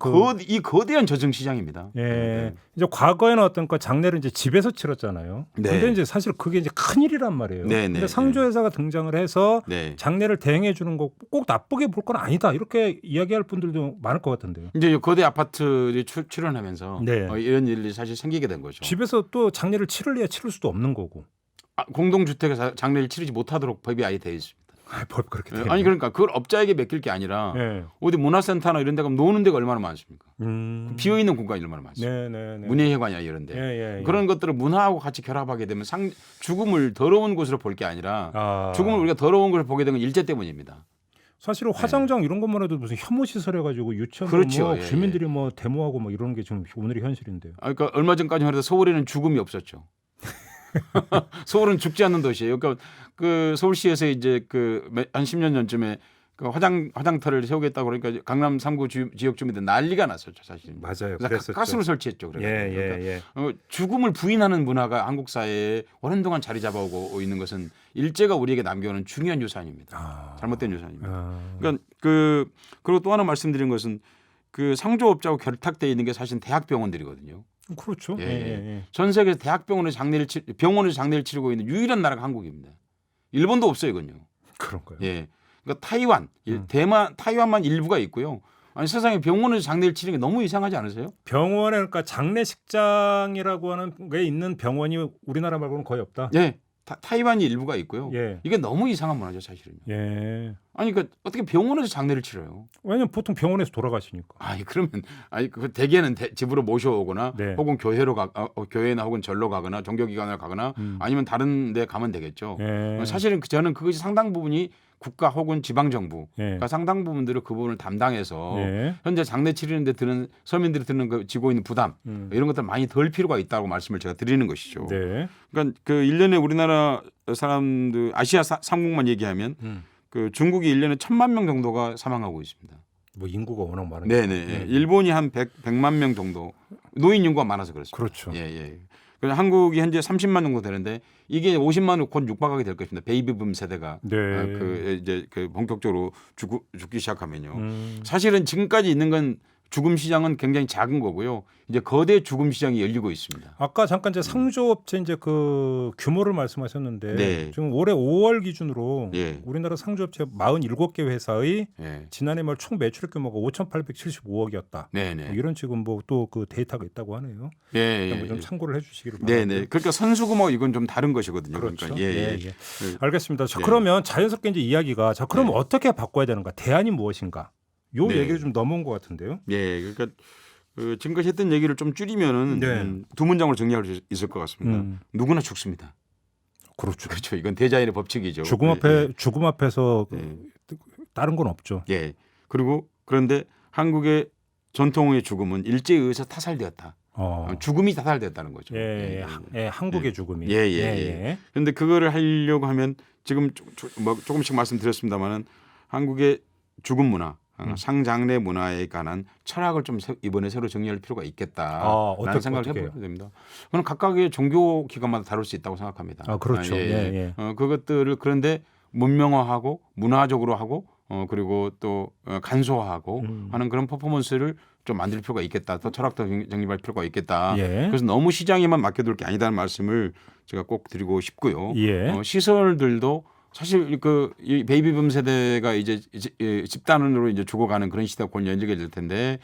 이 거대한 저승 시장입니다. 예. 이제 과거에는 어떤 그 장례를 이제 집에서 치렀잖아요. 네. 근데 이제 사실 그게 이제 큰 일이란 말이에요. 네, 근데 상조 회사가 등장을 해서 네. 장례를 대행해 주는 거 꼭 나쁘게 볼 건 아니다. 이렇게 이야기할 분들도 많을 것 같은데요. 이제 거대 아파트들이 출연하면서 네. 이런 일이 사실 생기게 된 거죠. 집에서 또 장례를 치를래야 치를 수도 없는 거고. 공동주택에서 장례를 치르지 못하도록 법이 아예 되어 있습니다. 법 그렇게 돼요. 아니 그러니까 그걸 업자에게 맡길 게 아니라 네. 어디 문화센터나 이런 데 가면 노는 데가 얼마나 많습니까? 비어 있는 공간이 얼마나 많습니까? 네. 문예회관이나 이런 데. 예. 그런 것들을 문화하고 같이 결합하게 되면 죽음을 더러운 곳으로 볼 게 아니라 죽음을 우리가 더러운 곳을 보게 되는 건 일제 때문입니다. 사실은 화장장 이런 것만 해도 무슨 혐오 시설 해가지고 유치원 그렇죠. 뭐 주민들이 뭐 데모하고 뭐 이런 게 지금 오늘의 현실인데요. 그러니까 얼마 전까지만 해도 서울에는 죽음이 없었죠. 서울은 죽지 않는 도시예요. 그러니까 그 서울시에서 이제 한 10년 전쯤에 그 화장터를 세우겠다고 그러니까 강남 3구 지역 주민들 난리가 났었죠, 사실. 맞아요. 그래서 가스로 설치했죠. 예. 죽음을 부인하는 문화가 한국 사회에 오랜 동안 자리 잡아오고 있는 것은 일제가 우리에게 남겨놓은 중요한 유산입니다. 잘못된 유산입니다. 그러니까 그리고 또 하나 말씀드린 것은 그 상조업자하고 결탁되어 있는 게 사실 대학병원들이거든요. 그렇죠. 예. 전 세계에서 병원에서 장례를 치르고 있는 유일한 나라가 한국입니다. 일본도 없어요, 이건요. 그런가요? 예. 그러니까 타이완만 일부가 있고요. 아니 세상에 병원에서 장례를 치르는 게 너무 이상하지 않으세요? 병원에 그러니까 장례식장이라고 하는 게 있는 병원이 우리나라 말고는 거의 없다. 예. 타이완이 일부가 있고요. 예. 이게 너무 이상한 문화죠, 사실은요. 예. 아니 그러니까 어떻게 병원에서 장례를 치러요? 왜냐면 보통 병원에서 돌아가시니까. 그러면 그 대개는 집으로 모셔오거나 네. 혹은 교회나 혹은 절로 가거나 종교기관을 가거나 아니면 다른 데 가면 되겠죠. 예. 사실은 저는 그것이 상당 부분이 국가 혹은 지방 정부가 예. 상당 부분들을 그 부분을 담당해서 예. 현재 장례 치르는데 서민들이 지고 있는 부담 이런 것들 많이 덜 필요가 있다고 말씀을 제가 드리는 것이죠. 네. 그러니까 그 1년에 우리나라 사람들 아시아 3국만 얘기하면 그 중국이 1년에 1,000만 명 정도가 사망하고 있습니다. 뭐 인구가 워낙 많으니까. 네네. 일본이 한 100만 명 정도. 노인 인구가 많아서 그렇습니다. 그렇죠. 예. 그래서 한국이 현재 30만 정도 되는데 이게 50만으로 곧 육박하게 될 것입니다. 베이비붐 세대가 네. 이제 본격적으로 죽기 시작하면요. 사실은 지금까지 있는 건 죽음 시장은 굉장히 작은 거고요. 이제 거대 죽음 시장이 열리고 있습니다. 아까 잠깐 이제 상조업체 이제 그 규모를 말씀하셨는데 네. 지금 올해 5월 기준으로 예. 우리나라 상조업체 47개 회사의 예. 지난해 말 총 매출 규모가 5,875억이었다. 네네. 이런 지금 뭐 또 그 데이터가 있다고 하네요. 예. 뭐 좀 참고를 해주시기를 바랍니다. 네네. 그러니까 선수금하고 이건 좀 다른 것이거든요. 그렇죠. 그러니까 예. 알겠습니다. 자, 네. 그러면 자연스럽게 이제 이야기가 자, 그럼 네. 어떻게 바꿔야 되는가? 대안이 무엇인가? 요 네. 얘기를 좀 넘어온 것 같은데요. 예. 그러니까 지금까지 했던 얘기를 좀 줄이면은 네. 두 문장으로 정리할 수 있을 것 같습니다. 누구나 죽습니다. 그렇죠. 그렇죠. 이건 대자연의 법칙이죠. 죽음 앞에서 예. 다른 건 없죠. 예. 그리고 그런데 한국의 전통의 죽음은 일제에 의해서 타살되었다. 죽음이 타살되었다는 거죠. 한국의 죽음이. 그런데 그거를 하려고 하면 지금 조금씩 말씀드렸습니다만은 한국의 죽음 문화, 상장례 문화에 관한 철학을 좀 이번에 새로 정리할 필요가 있겠다라는 생각을 해보게 됩니다. 그건 각각의 종교 기관마다 다룰 수 있다고 생각합니다. 그렇죠. 그것들을 그런데 문명화하고 문화적으로 하고 그리고 또 간소화하고 하는 그런 퍼포먼스를 좀 만들 필요가 있겠다. 또 철학도 정립할 필요가 있겠다. 그래서 너무 시장에만 맡겨둘 게 아니다는 말씀을 제가 꼭 드리고 싶고요. 시설들도 사실 이 베이비붐 세대가 이제 집단으로 이제 죽어가는 그런 시대가 곧 연결이 될 텐데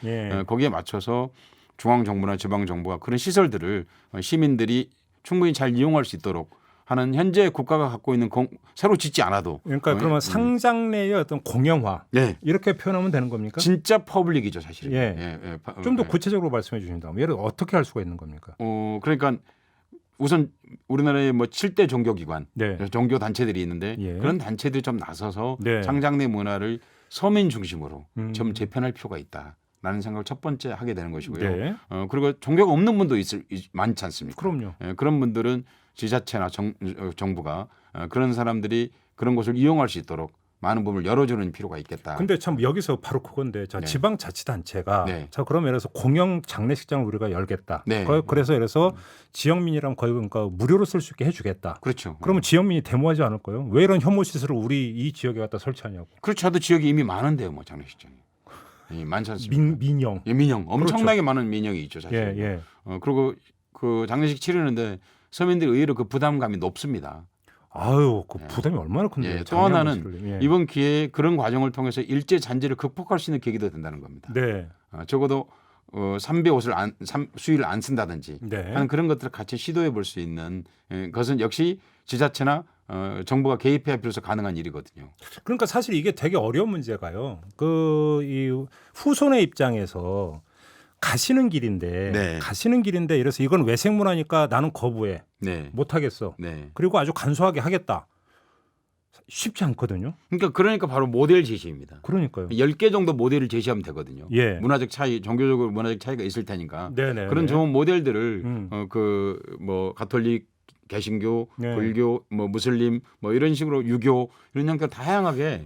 거기에 맞춰서 중앙 정부나 지방 정부가 그런 시설들을 시민들이 충분히 잘 이용할 수 있도록 하는 현재 국가가 갖고 있는 새로 짓지 않아도 그러니까 그러면 상장례의 어떤 공영화 이렇게 표현하면 되는 겁니까? 진짜 퍼블릭이죠 사실. 좀 더 구체적으로 말씀해 주신다면 예를 들어 어떻게 할 수가 있는 겁니까? 그러니까 우선 우리나라에 뭐 7대 종교기관, 종교 단체들이 있는데 그런 단체들이 좀 나서서 상장례 문화를 서민 중심으로 좀 재편할 필요가 있다라는 생각을 첫 번째 하게 되는 것이고요. 그리고 종교가 없는 분도 많지 않습니까? 그럼요. 그런 분들은 지자체나 정부가 그런 사람들이 그런 곳을 이용할 수 있도록 많은 부분을 열어주는 필요가 있겠다. 근데 참 여기서 바로 그건데 지방자치단체가 자 그러면 예를 들어서 공영 장례식장을 우리가 열겠다. 그래서 지역민이랑 거의 그러니까 무료로 쓸 수 있게 해주겠다. 그렇죠. 그러면 지역민이 데모하지 않을 거예요? 왜 이런 혐오 시설을 우리 이 지역에 갖다 설치하냐고. 그렇죠. 저도 지역이 이미 많은데요, 뭐 장례식장이. 많지 않습니까? 민영. 민영. 엄청나게 많은 민영이 있죠, 사실. 그리고 그 장례식 치르는데 서민들 의외로 그 부담감이 높습니다. 아유, 그 부담이 얼마나 큰데. 또 하나는 이번 기회에 그런 과정을 통해서 일제 잔재를 극복할 수 있는 계기도 된다는 겁니다. 적어도 삼배 옷을 수의를 안 쓴다든지 하는 그런 것들을 같이 시도해 볼 수 있는 것은 역시 지자체나 정부가 개입해야 비로소 가능한 일이거든요. 그러니까 사실 이게 되게 어려운 문제가요. 이 후손의 입장에서 가시는 길인데 이래서 이건 외색문화니까 나는 거부해. 못 하겠어. 그리고 아주 간소하게 하겠다. 쉽지 않거든요. 그러니까 바로 모델 제시입니다. 그러니까요. 10개 정도 모델을 제시하면 되거든요. 문화적 차이, 종교적으로 문화적 차이가 있을 테니까. 그런 좋은 모델들을 뭐 가톨릭, 개신교, 불교, 뭐 무슬림, 뭐 이런 식으로 유교 이런 형태로 다양하게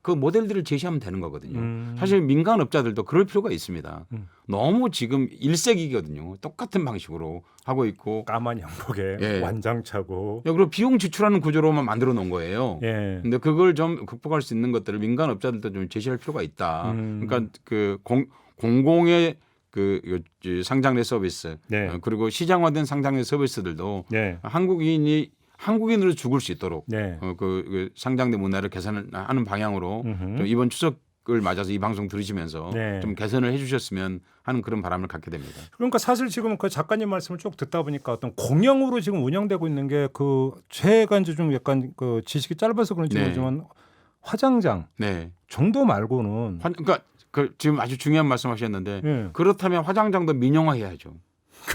그 모델들을 제시하면 되는 거거든요. 사실 민간업자들도 그럴 필요가 있습니다. 너무 지금 1세기거든요. 똑같은 방식으로 하고 있고 까만 양복에 완장차고 그리고 비용 지출하는 구조로만 만들어 놓은 거예요. 근데 그걸 좀 극복할 수 있는 것들을 민간업자들도 좀 제시할 필요가 있다. 그러니까 그 공공의 그 상장례 서비스 그리고 시장화된 상장례 서비스들도 한국인으로 죽을 수 있도록 그 상장례 문화를 개선하는 방향으로 좀 이번 추석을 맞아서 이 방송 들으시면서 좀 개선을 해주셨으면 하는 그런 바람을 갖게 됩니다. 그러니까 사실 지금 그 작가님 말씀을 쭉 듣다 보니까 어떤 공영으로 지금 운영되고 있는 게 그 제가 이제 좀 약간 그 지식이 짧아서 그런지 모르지만 화장장 정도 말고는 그러니까 지금 아주 중요한 말씀하셨는데 그렇다면 화장장도 민영화해야죠.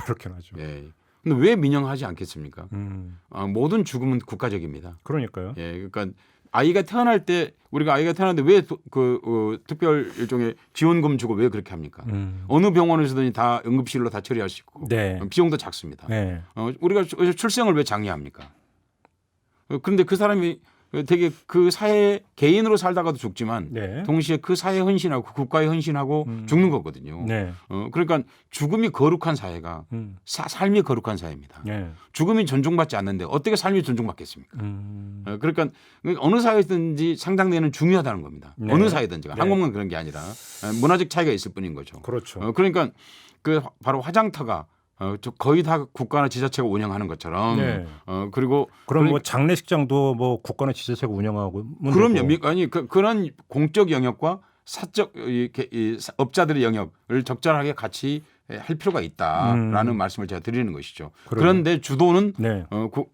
그렇긴 하죠. 근데 왜 민영화하지 않겠습니까? 모든 죽음은 국가적입니다. 그러니까요. 그러니까 아이가 태어날 때 우리가 아이가 태어났는데 왜 특별 일종의 지원금 주고 왜 그렇게 합니까? 어느 병원에서든 다 응급실로 다 처리할 수 있고 비용도 작습니다. 우리가 출생을 왜 장려합니까? 그런데 그 사람이 되게 그 사회 개인으로 살다가도 죽지만 네. 동시에 그 사회에 헌신하고 국가에 헌신하고 죽는 거거든요. 네. 그러니까 죽음이 거룩한 사회가 삶이 거룩한 사회입니다. 네. 죽음이 존중받지 않는데 어떻게 삶이 존중받겠습니까? 그러니까 어느 사회든지 상당되는 중요하다는 겁니다. 네. 어느 사회든지 네. 한국만 그런 게 아니라 문화적 차이가 있을 뿐인 거죠. 그렇죠. 그러니까 그 바로 화장터가 거의 다 국가나 지자체가 운영하는 것처럼 네. 그리고 그럼 뭐 장례식장도 뭐 국가나 지자체가 운영하고 그럼요. 아니 그런 공적 영역과 사적 이 업자들의 영역을 적절하게 같이 할 필요가 있다라는 말씀을 제가 드리는 것이죠. 그런데 주도는 네.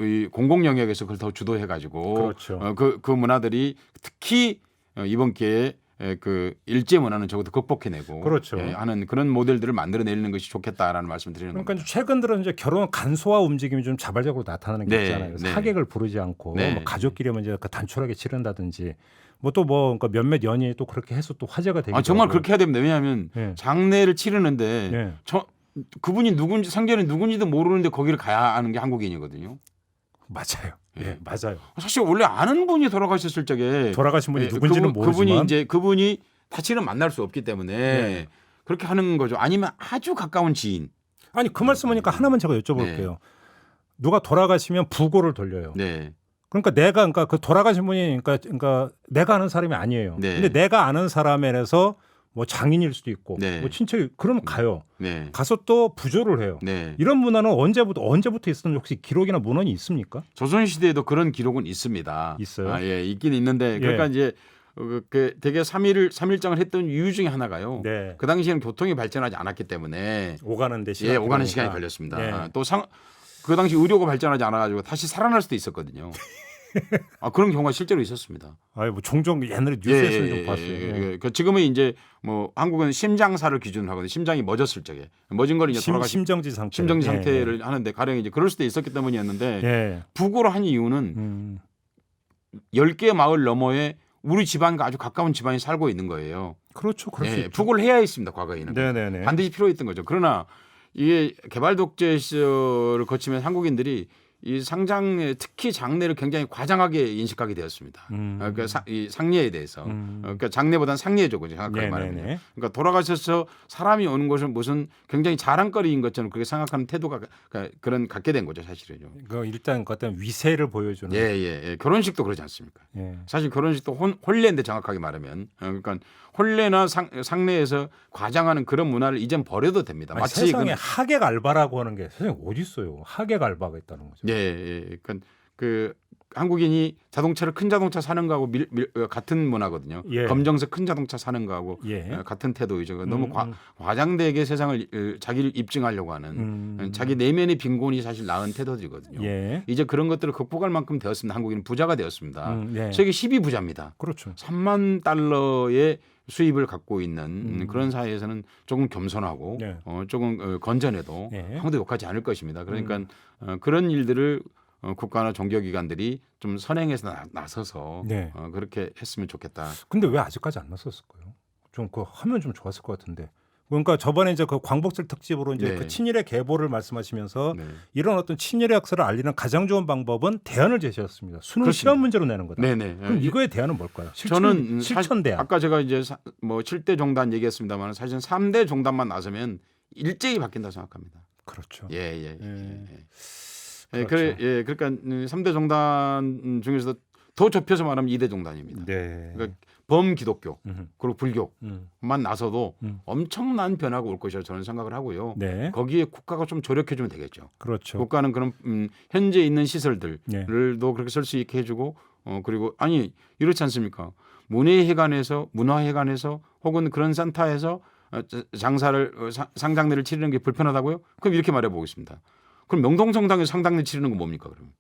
이 공공 영역에서 그걸 더 주도해 가지고 그렇죠. 그 문화들이 특히 이번 기회에 그 일제 문화는 적어도 극복해내고 그렇죠. 하는 그런 모델들을 만들어내는 것이 좋겠다라는 말씀을 드리는 그러니까 겁니다. 최근 들어 이제 결혼 간소화 움직임이 좀 자발적으로 나타나는 게 네, 있잖아요. 네. 사객을 부르지 않고 네. 뭐 가족끼리 먼저 단촐하게 치른다든지 뭐 또 뭐 그러니까 몇몇 연인이 또 그렇게 해서 또 화제가 되기도 정말 하고. 그렇게 해야 됩니다. 왜냐하면 네. 장례를 치르는데 네. 그분이 누군지 상대는 누군지도 모르는데 거기를 가야 하는 게 한국인이거든요. 맞아요. 예, 네. 맞아요. 사실 원래 아는 분이 돌아가셨을 적에 돌아가신 분이 누군지는 모르지만 그분이 다시는 만날 수 없기 때문에 네. 그렇게 하는 거죠. 아니면 아주 가까운 지인. 아니 그 말씀하니까 하나만 제가 여쭤볼게요. 네. 누가 돌아가시면 부고를 돌려요. 네. 그러니까 그 돌아가신 분이 그러니까 내가 아는 사람이 아니에요. 네. 근데 내가 아는 사람에서 뭐 장인일 수도 있고 네. 뭐 친척이 그럼 가요. 네. 가서 또 부조를 해요. 네. 이런 문화는 언제부터 있었는지 혹시 기록이나 문헌이 있습니까? 조선 시대에도 그런 기록은 있습니다. 있어요? 예, 있긴 있는데 그러니까 이제 되게 3일장을 했던 이유 중에 하나가요. 네. 그 당시에는 교통이 발전하지 않았기 때문에 오가는데 시간이 오가는 시간이 걸렸습니다. 네. 또 그 당시 의료가 발전하지 않아가지고 다시 살아날 수도 있었거든요. 그런 경우가 실제로 있었습니다. 뭐 종종 옛날에 뉴스에서 좀 봤어요. 지금은 이제 뭐 한국은 심장사를 기준으로 하거든요. 심장이 멎었을 적에 멎은 걸 이제 심정지 상태. 심정지 상태를 하는데 가령 이제 그럴 수도 있었기 때문이었는데 예. 부고를 한 이유는 10개 마을 너머에 우리 집안과 아주 가까운 집안이 살고 있는 거예요. 그렇죠. 그럴 수 있죠. 부고를 해야 했습니다. 과거에는. 네네네. 반드시 필요했던 거죠. 그러나 이게 개발 독재 시절을 거치면 한국인들이 이 특히 장례를 굉장히 과장하게 인식하게 되었습니다. 그러니까 이 상례에 대해서 그러니까 장례보다는 상례죠, 그죠? 정확하게 말하면. 그러니까 돌아가셔서 사람이 오는 것은 무슨 굉장히 자랑거리인 것처럼 그렇게 생각하는 태도가 그런 갖게 된 거죠, 사실은요. 일단 어떤 위세를 보여주는. 예. 결혼식도 그러지 않습니까? 예. 사실 결혼식도 혼례인데 정확하게 말하면 그러니까 혼례나 상례에서 과장하는 그런 문화를 이젠 버려도 됩니다. 아니, 세상에 하객 알바라고 하는 게 세상에 어디 있어요? 하객 알바가 있다는 거죠. 예. 그러니까 그 한국인이 큰 자동차 사는 거하고 같은 문화거든요. 예. 검정색 큰 자동차 사는 거하고 같은 태도이죠. 너무 과장되게 세상을 자기를 입증하려고 하는 자기 내면의 빈곤이 사실 나은 태도들이거든요. 예. 이제 그런 것들을 극복할 만큼 되었습니다. 한국인은 부자가 되었습니다. 예. 세계 10위 부자입니다. 그렇죠. 3만 달러의 수입을 갖고 있는 그런 사회에서는 조금 겸손하고 조금 건전해도 아무도 욕하지 않을 것입니다. 그러니까 그런 일들을 국가나 종교기관들이 좀 선행해서 나서서 그렇게 했으면 좋겠다. 근데 왜 아직까지 안 나섰을까요? 좀 그거 하면 좀 좋았을 것 같은데. 그러니까 저번에 이제 그 광복절 특집으로 이제 그 친일의 계보를 말씀하시면서 이런 어떤 친일의 역사를 알리는 가장 좋은 방법은 대안을 제시했습니다. 수능 시험 문제로 내는 거다. 그럼 이거의 대안은 뭘까요? 저는 실천 대안. 아까 제가 이제 뭐 7대 종단 얘기했습니다만 사실 3대 종단만 나서면 일제히 바뀐다 생각합니다. 그렇죠. 예. 그렇죠. 그러니까 3대 종단 중에서도 더 좁혀서 말하면 2대 종단입니다. 그러니까 범기독교 그리고 불교만 나서도 엄청난 변화가 올 것이라고 저는 생각을 하고요. 거기에 국가가 좀 조력해주면 되겠죠. 그렇죠. 국가는 그런 현재 있는 시설들을도 그렇게 쓸 수 있게 해주고 그리고 이렇지 않습니까? 문화회관에서 혹은 그런 센터에서 상장례를 치르는 게 불편하다고요? 그럼 이렇게 말해보겠습니다. 그럼 명동성당에서 상당례 치르는 건 뭡니까 그러면?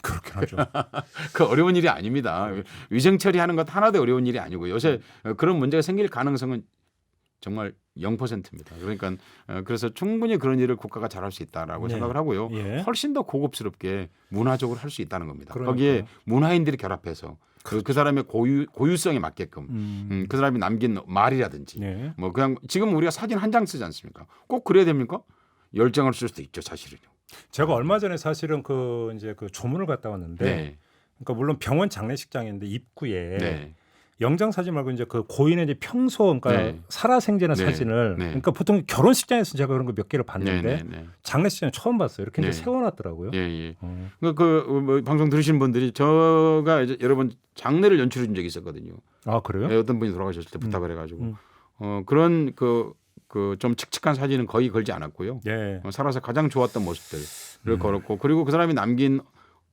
그렇긴 하죠. 그 어려운 일이 아닙니다. 위생 처리하는 것 하나도 어려운 일이 아니고 요새 그런 문제가 생길 가능성은 정말 0%입니다. 그러니까 그래서 충분히 그런 일을 국가가 잘할 수 있다라고 생각을 하고요. 훨씬 더 고급스럽게 문화적으로 할 수 있다는 겁니다. 거기에 문화인들이 결합해서 그 사람의 고유성에 맞게끔 그 사람이 남긴 말이라든지 뭐 그냥 지금 우리가 사진 한 장 쓰지 않습니까? 꼭 그래야 됩니까? 10장을 쓸 수도 있죠, 사실은요. 제가 얼마 전에 사실은 그 조문을 갔다 왔는데 그러니까 물론 병원 장례식장인데 입구에 네. 영장 사진 말고 이제 그 고인의 이제 평소 그러니까 네. 살아생전의 네. 사진을 네. 그러니까 보통 결혼식장에서 제가 그런 거 몇 개를 봤는데 네. 장례식장 처음 봤어요. 이렇게 이제 네. 세워놨더라고요. 예, 예. 어. 뭐 방송 들으신 분들이 제가 이제 여러 번 장례를 연출해 준 적이 있었거든요. 아 그래요? 예, 어떤 분이 돌아가셨을 때 부탁을 해가지고 그런 그 좀 칙칙한 사진은 거의 걸지 않았고요. 예. 살아서 가장 좋았던 모습들을 걸었고 그리고 그 사람이 남긴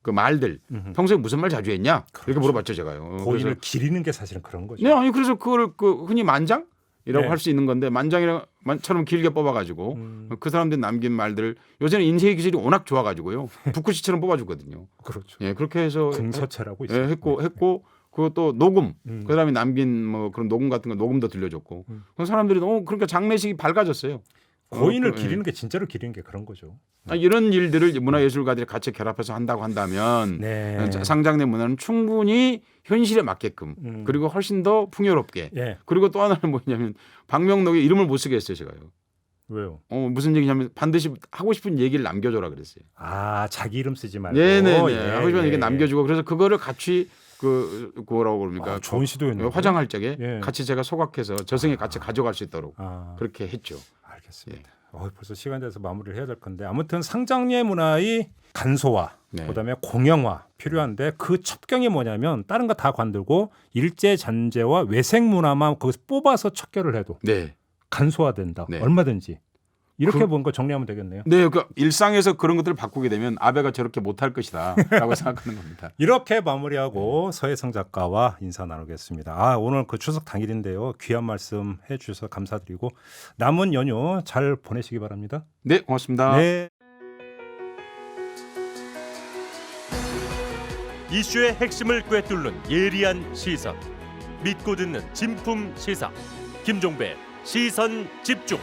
그 말들 평소에 무슨 말 자주 했냐 이렇게 물어봤죠 제가요. 고인을 기리는 게 사실은 그런 거죠. 네, 아니 그래서 그걸 그 흔히 만장이라고 네. 할 수 있는 건데 만장이처럼 길게 뽑아가지고 그 사람들이 남긴 말들 요새는 인쇄 기술이 워낙 좋아가지고요 붓글씨처럼 뽑아주거든요. 그렇죠. 예, 그렇게 해서 궁서체라고 예, 있어요. 했고 그것도 녹음 그 사람이 남긴 뭐 그런 녹음 같은 거 녹음도 들려줬고 그 사람들이 너무 그러니까 장례식이 밝아졌어요. 고인을 예. 기리는 게 진짜로 기리는 게 그런 거죠. 이런 일들을 문화예술가들이 같이 결합해서 한다고 한다면 네. 상장내 문화는 충분히 현실에 맞게끔 그리고 훨씬 더 풍요롭게 예. 그리고 또 하나는 뭐냐면 박명록의 이름을 못 쓰게 했어요 제가요. 왜요? 무슨 얘기냐면 반드시 하고 싶은 얘기를 남겨줘라 그랬어요. 아 자기 이름 쓰지 말고. 네네네. 예, 하고 싶은 얘기 예. 남겨주고 그래서 그거를 같이 그거라고 그럽니까? 좋은 시도였네요. 화장할 적에 예. 같이 제가 소각해서 저승에 같이 가져갈 수 있도록 아, 그렇게 했죠. 알겠습니다. 예. 벌써 시간 돼서 마무리를 해야 될 건데 아무튼 상장례 문화의 간소화, 네. 그다음에 공영화 필요한데 그 첩경이 뭐냐면 다른 거 다 관들고 일제 잔재와 외생 문화만 거기서 뽑아서 척결을 해도 네. 간소화된다. 네. 얼마든지 이렇게 뭔가 정리하면 되겠네요. 네, 그 일상에서 그런 것들을 바꾸게 되면 아베가 저렇게 못할 것이다라고 생각하는 겁니다. 이렇게 마무리하고 서혜성 작가와 인사 나누겠습니다. 오늘 그 추석 당일인데요. 귀한 말씀 해주셔서 감사드리고 남은 연휴 잘 보내시기 바랍니다. 네, 고맙습니다. 네. 이슈의 핵심을 꿰뚫는 예리한 시선, 믿고 듣는 진품 시사 김종배 시선 집중.